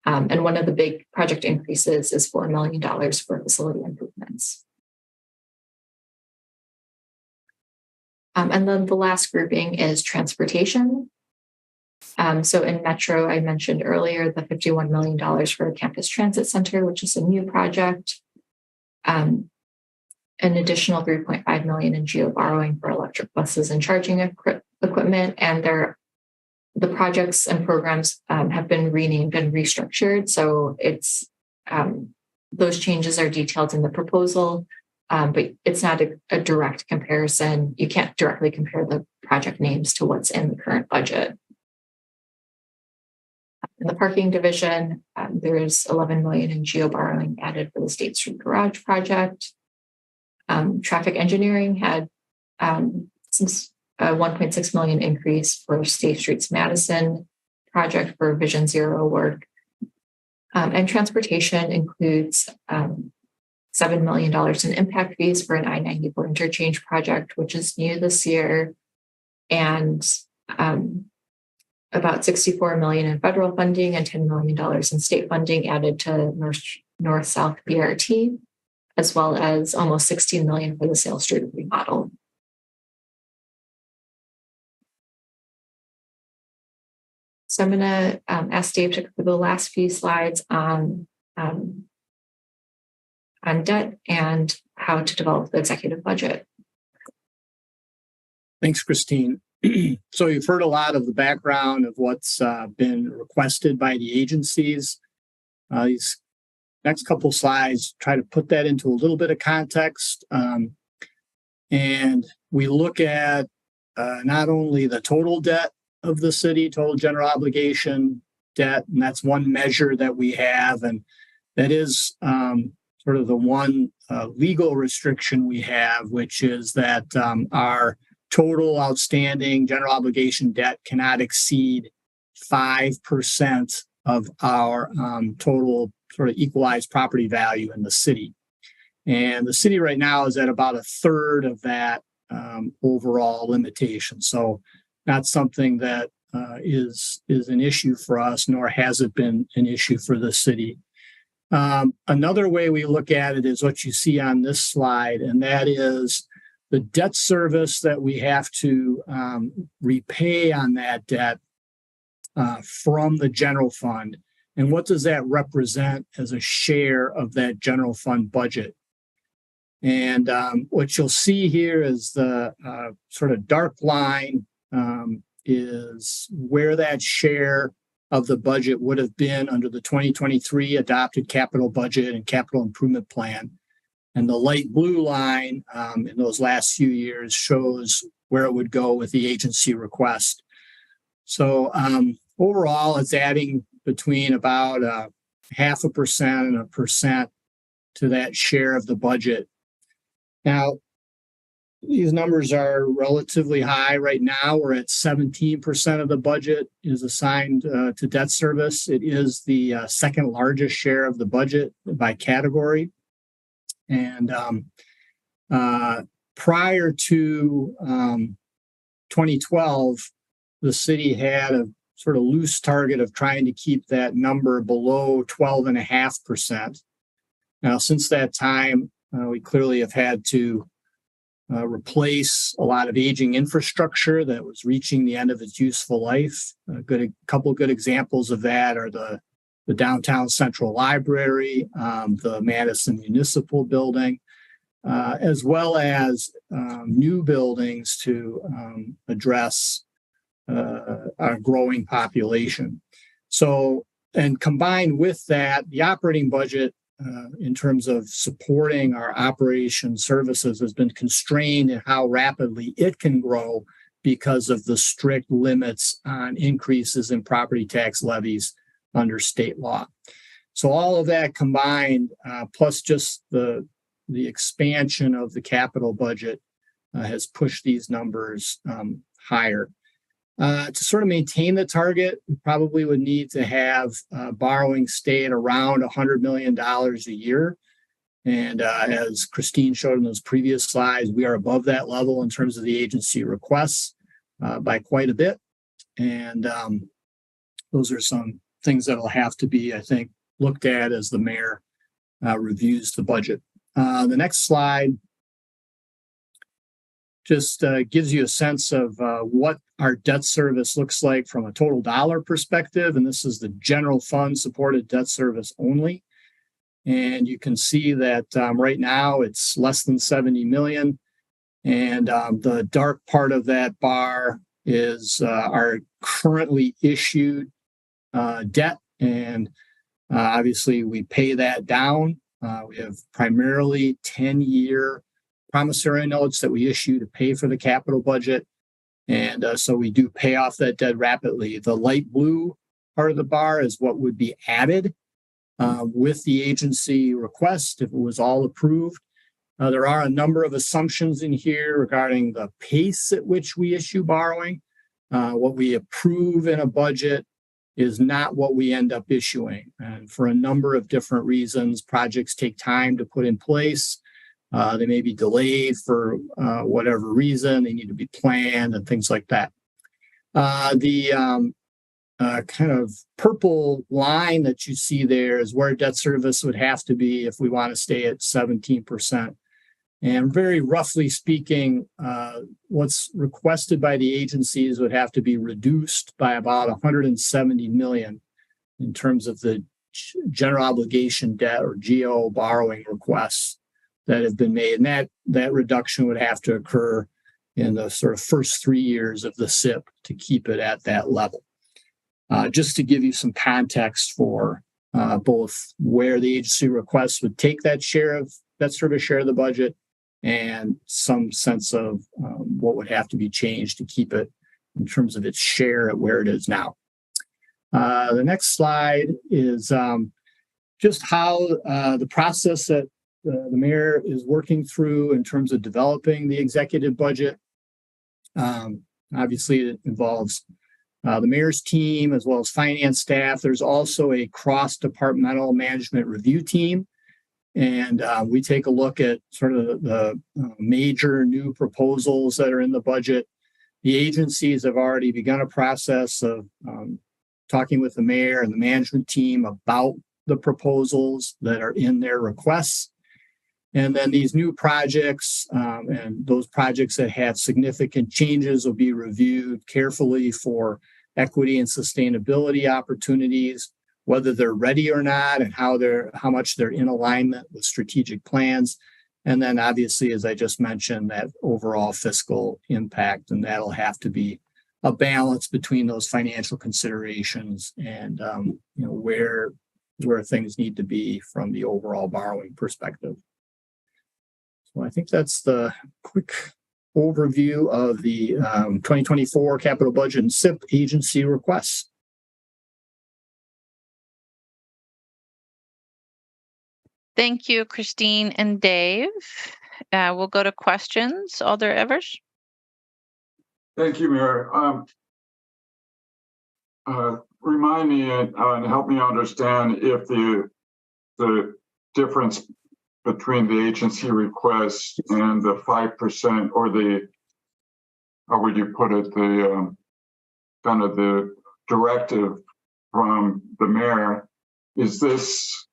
And one of the big project increases is $4 million for facility improvements. And then the last grouping is transportation. So in Metro, I mentioned earlier the $51 million for a campus transit center, which is a new project. An additional $3.5 million in geo borrowing for electric buses and charging equipment. And the projects and programs have been renamed and restructured. So it's those changes are detailed in the proposal. But it's not a direct comparison. You can't directly compare the project names to what's in the current budget. In the parking division, there's $11 million in geo borrowing added for the State Street Garage project. Traffic engineering had since a $1.6 million increase for State Street's Madison project for Vision Zero work. And transportation includes $7 million in impact fees for an I-94 interchange project, which is new this year, and about $64 million in federal funding and $10 million in state funding added to North-South BRT, as well as almost $16 million for the Sale Street remodel. So I'm going to ask Dave to cover the last few slides on debt and how to develop the executive budget. Thanks, Christine. So you've heard a lot of the background of what's been requested by the agencies. These next couple slides try to put that into a little bit of context. And we look at not only the total debt of the city, total general obligation debt, and that's one measure that we have, and that is sort of the one legal restriction we have, which is that our total outstanding general obligation debt cannot exceed 5% of our total sort of equalized property value in the city. And the city right now is at about a third of that overall limitation. So not something that is an issue for us, nor has it been an issue for the city. Another way we look at it is what you see on this slide, and that is the debt service that we have to repay on that debt from the general fund. And what does that represent as a share of that general fund budget? And what you'll see here is the sort of dark line is where that share of the budget would have been under the 2023 adopted capital budget and capital improvement plan. And the light blue line in those last few years shows where it would go with the agency request. So overall, it's adding between about 0.5% and 1% to that share of the budget. Now, these numbers are relatively high right now. We're at 17% of the budget is assigned to debt service. It is the second largest share of the budget by category. And prior to 2012, the city had a sort of loose target of trying to keep that number below 12.5%. Now, since that time, we clearly have had to replace a lot of aging infrastructure that was reaching the end of its useful life. A couple of good examples of that are the downtown Central Library, the Madison Municipal Building, as well as new buildings to address our growing population. So, and combined with that, the operating budget in terms of supporting our operation services has been constrained in how rapidly it can grow because of the strict limits on increases in property tax levies under state law. So all of that combined, plus just the expansion of the capital budget has pushed these numbers higher. To sort of maintain the target, we probably would need to have borrowing stay at around $100 million a year. And as Christine showed in those previous slides, we are above that level in terms of the agency requests by quite a bit. And those are some things that will have to be, I think, looked at as the mayor reviews the budget. The next slide just gives you a sense of what our debt service looks like from a total dollar perspective. And this is the general fund supported debt service only. And you can see that right now it's less than 70 million. And the dark part of that bar is our currently issued debt. And obviously we pay that down. We have primarily 10-year promissory notes that we issue to pay for the capital budget. And so we do pay off that debt rapidly. The light blue part of the bar is what would be added with the agency request if it was all approved. There are a number of assumptions in here regarding the pace at which we issue borrowing. What we approve in a budget is not what we end up issuing. And for a number of different reasons, projects take time to put in place. They may be delayed for whatever reason. They need to be planned and things like that. The kind of purple line that you see there is where debt service would have to be if we want to stay at 17%. And very roughly speaking, what's requested by the agencies would have to be reduced by about 170 million in terms of the general obligation debt or GO borrowing requests that have been made. And that reduction would have to occur in the sort of first 3 years of the SIP to keep it at that level. Just to give you some context for both where the agency requests would take that share of that service share of the budget and some sense of what would have to be changed to keep it in terms of its share at where it is now. The next slide is just how the process that the mayor is working through in terms of developing the executive budget. Obviously, it involves the mayor's team as well as finance staff. There's also a cross-departmental management review team. And we take a look at sort of the major new proposals that are in the budget. The agencies have already begun a process of talking with the mayor and the management team about the proposals that are in their requests. And then these new projects and those projects that have significant changes will be reviewed carefully for equity and sustainability opportunities, whether they're ready or not, and how much they're in alignment with strategic plans. And then obviously, as I just mentioned, that overall fiscal impact, and that'll have to be a balance between those financial considerations and, where things need to be from the overall borrowing perspective. So I think that's the quick overview of the 2024 capital budget and SIP agency requests. Thank you, Christine and Dave. We'll go to questions. Alder Evers. Thank you, Mayor. Remind me and help me understand if the difference between the agency request and the 5% or the, how would you put it, the kind of the directive from the mayor, is this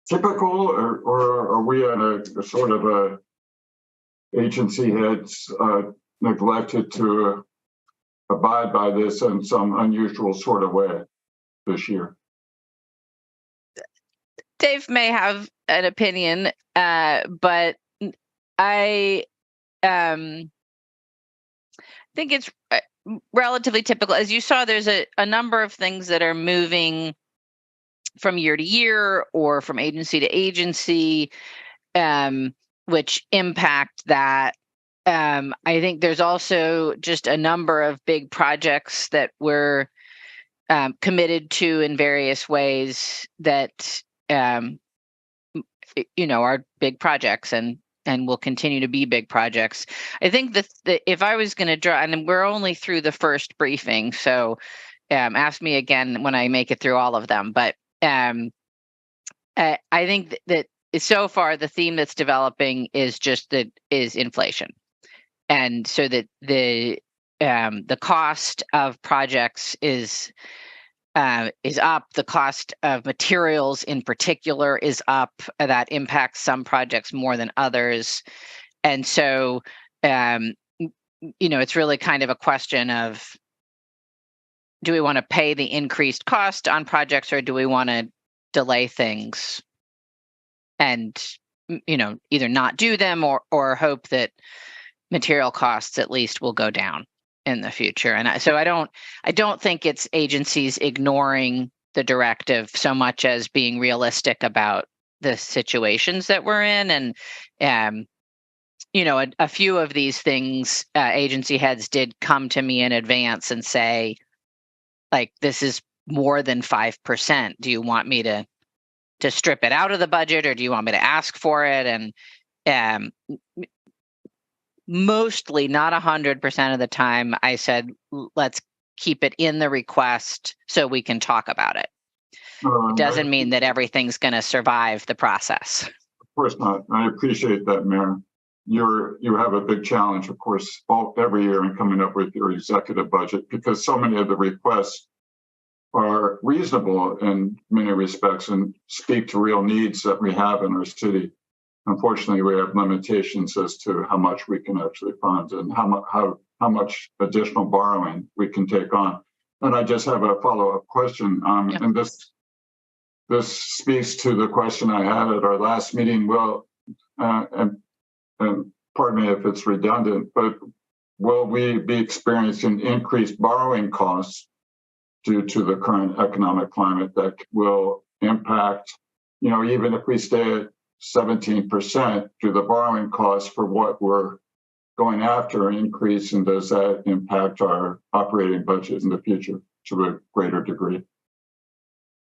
typical or are we at a sort of a agency heads neglected to abide by this in some unusual sort of way this year? Dave may have an opinion, but I think it's relatively typical. As you saw, there's a number of things that are moving from year to year or from agency to agency, which impact that. I think there's also just a number of big projects that we're committed to in various ways that are big projects and will continue to be big projects. I think that if I was going to draw, and we're only through the first briefing, so ask me again when I make it through all of them. But I think that so far the theme that's developing is inflation, and so that the cost of projects is up. The cost of materials in particular is up. That impacts some projects more than others. And so, it's really kind of a question of, do we want to pay the increased cost on projects or do we want to delay things and, either not do them or hope that material costs at least will go down in the future. And so I don't think it's agencies ignoring the directive so much as being realistic about the situations that we're in. And, a few of these things, agency heads did come to me in advance and say, like, this is more than 5%. Do you want me to strip it out of the budget, or do you want me to ask for it? And mostly, not 100% of the time, I said, let's keep it in the request so we can talk about it. It doesn't mean that everything's going to survive the process. Of course not. I appreciate that, Mayor. You have a big challenge, of course, every year in coming up with your executive budget, because so many of the requests are reasonable in many respects and speak to real needs that we have in our city. Unfortunately, we have limitations as to how much we can actually fund and how much additional borrowing we can take on. And I just have a follow-up question. And this speaks to the question I had at our last meeting. Well, and pardon me if it's redundant, but will we be experiencing increased borrowing costs due to the current economic climate that will impact, even if we stay at 17%, do the borrowing costs for what we're going after increase, and does that impact our operating budget in the future to a greater degree?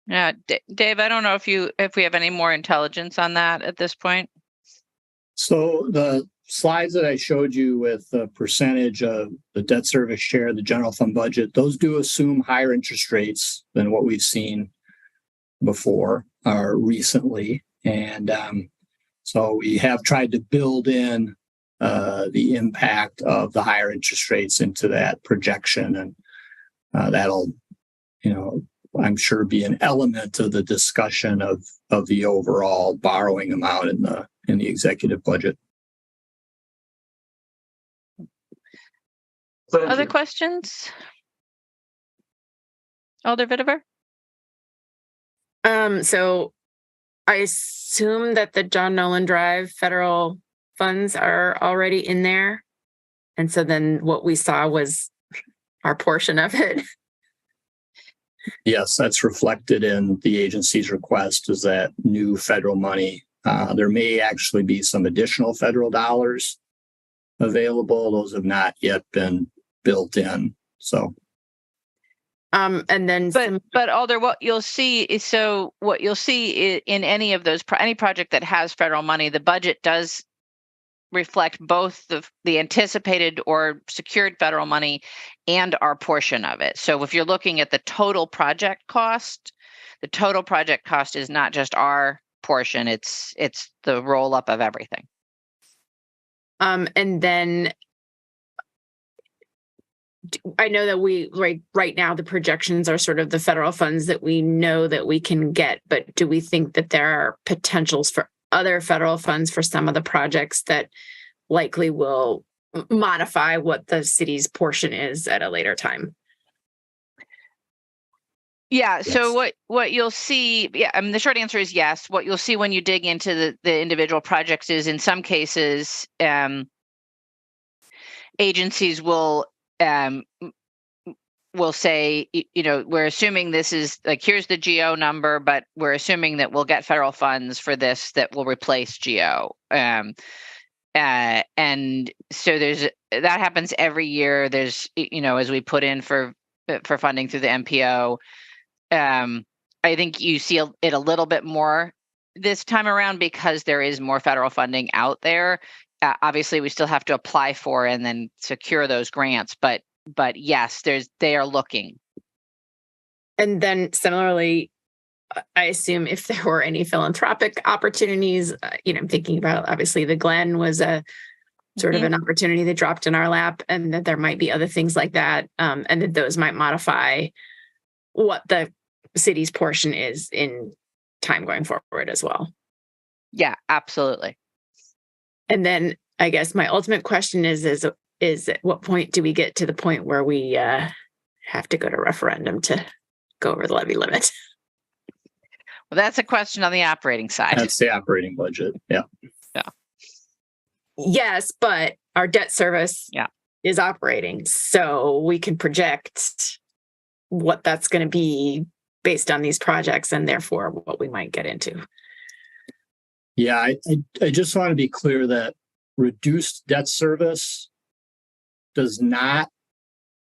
Yeah, Dave, I don't know if we have any more intelligence on that at this point. So the slides that I showed you with the percentage of the debt service share of the general fund budget, those do assume higher interest rates than what we've seen before or recently. And so we have tried to build in the impact of the higher interest rates into that projection. And that'll, I'm sure be an element of the discussion of the overall borrowing amount in the executive budget. Other questions? Alder Vitever? So I assume that the John Nolan Drive federal funds are already in there. And so then what we saw was our portion of it. Yes, that's reflected in the agency's request is that new federal money. There may actually be some additional federal dollars available. Those have not yet been built in. So, And then But Alder, what you'll see is in any of those any project that has federal money, the budget does reflect both the anticipated or secured federal money and our portion of it. So if you're looking at the total project cost is not just our portion, it's the roll up of everything. and then I know that right now the projections are sort of the federal funds that we know that we can get, but do we think that there are potentials for other federal funds for some of the projects that likely will modify what the city's portion is at a later time? Yeah. So Yes. what you'll see, I mean, the short answer is yes. What you'll see when you dig into the individual projects is in some cases, agencies will say, we're assuming this is like, here's the GO number, but we're assuming that we'll get federal funds for this that will replace GO. And so that happens every year. There's, as we put in for funding through the MPO, I think you see it a little bit more this time around because there is more federal funding out there. Obviously, we still have to apply for and then secure those grants, but yes, they are looking. And then similarly, I assume if there were any philanthropic opportunities, I'm thinking about obviously the Glen was a sort of an opportunity that dropped in our lap, and that there might be other things like that, and that those might modify what the city's portion is in time going forward as well. Yeah, absolutely. And then I guess my ultimate question is at what point do we get to the point where we have to go to referendum to go over the levy limit? Well, that's a question on the operating side. That's the operating budget. Yeah. Yes, but our debt service is operating. So we can project what that's going to be based on these projects and therefore what we might get into. Yeah, I just want to be clear that reduced debt service does not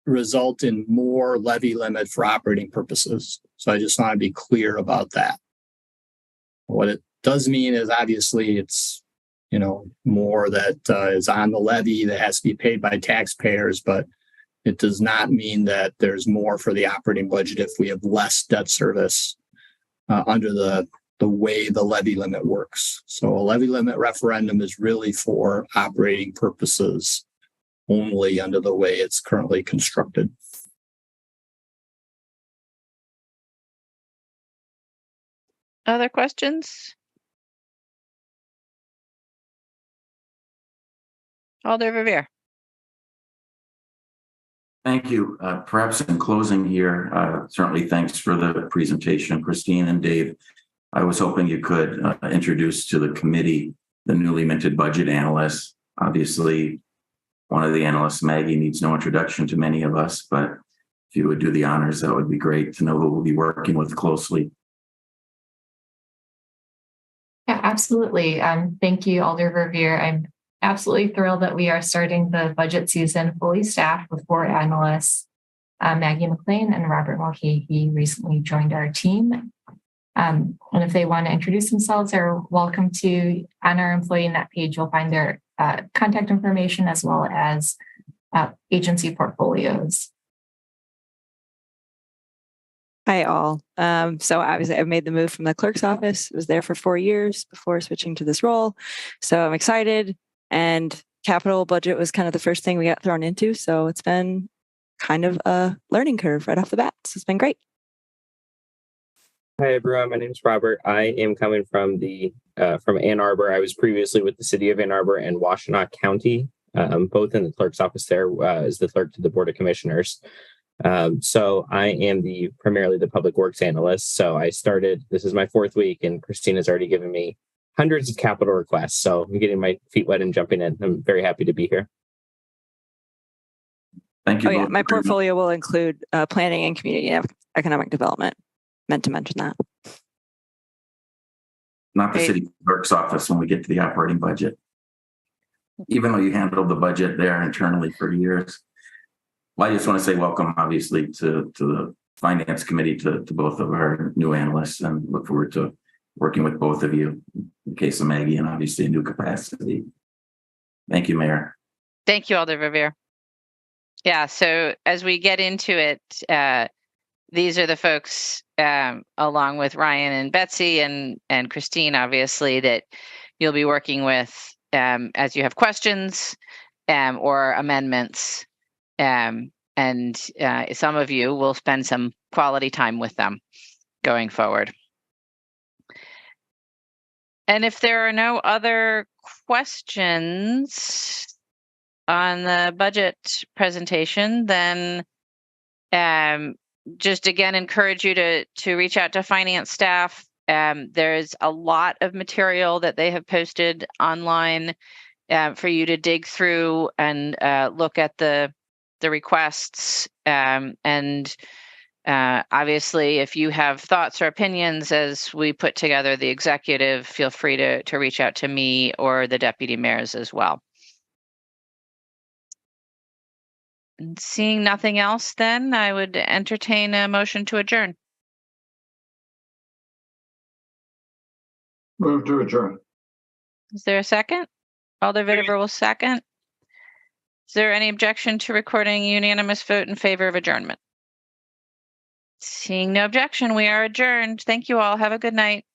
result in more levy limit for operating purposes. So I just want to be clear about that. What it does mean is obviously it's, more that is on the levy that has to be paid by taxpayers, but it does not mean that there's more for the operating budget if we have less debt service under the way the levy limit works. So a levy limit referendum is really for operating purposes only under the way it's currently constructed. Other questions? Alder Verveer. Thank you. Perhaps in closing here, certainly thanks for the presentation, Christine and Dave. I was hoping you could introduce to the committee the newly minted budget analyst. Obviously, one of the analysts, Maggie, needs no introduction to many of us, but if you would do the honors, that would be great to know who we'll be working with closely. Yeah, absolutely. Thank you, Alder Verveer. I'm absolutely thrilled that we are starting the budget season fully staffed with 4 analysts, Maggie McLean and Robert Mulcahy recently joined our team. And if they want to introduce themselves, they're welcome to. On our employee net page, you'll find their contact information as well as agency portfolios. Hi, all. So obviously I've made the move from the clerk's office. I was there for 4 years before switching to this role. So I'm excited, and capital budget was kind of the first thing we got thrown into. So it's been kind of a learning curve right off the bat. So it's been great. Hi, everyone. My name is Robert. I am coming from from Ann Arbor. I was previously with the city of Ann Arbor and Washtenaw County, both in the clerk's office there as the clerk to the Board of Commissioners. So I am primarily the public works analyst. So this is my 4th week, and Christine has already given me hundreds of capital requests. So I'm getting my feet wet and jumping in. I'm very happy to be here. Thank you. Oh yeah, both my very much. portfolio will include planning and community economic development. Meant to mention that. Not the Great. city clerk's office when we get to the operating budget. Even though you handled the budget there internally for years. Well, I just want to say welcome, obviously, to the finance committee, to both of our new analysts, and look forward to working with both of you in the case of Maggie and obviously a new capacity. Thank you, Mayor. Thank you, Alder Verveer. Yeah, so as we get into it, these are the folks, along with Ryan and Betsy and Christine, obviously, that you'll be working with as you have questions or amendments. And some of you will spend some quality time with them going forward. And if there are no other questions on the budget presentation, then just again encourage you to reach out to finance staff. There's a lot of material that they have posted online for you to dig through and look at the requests. Obviously, if you have thoughts or opinions as we put together the executive, feel free to reach out to me or the deputy mayors as well. And seeing nothing else, then I would entertain a motion to adjourn. Move to adjourn. Is there a second? Alder Vitever will second. Is there any objection to recording a unanimous vote in favor of adjournment? Seeing no objection, we are adjourned. Thank you all. Have a good night.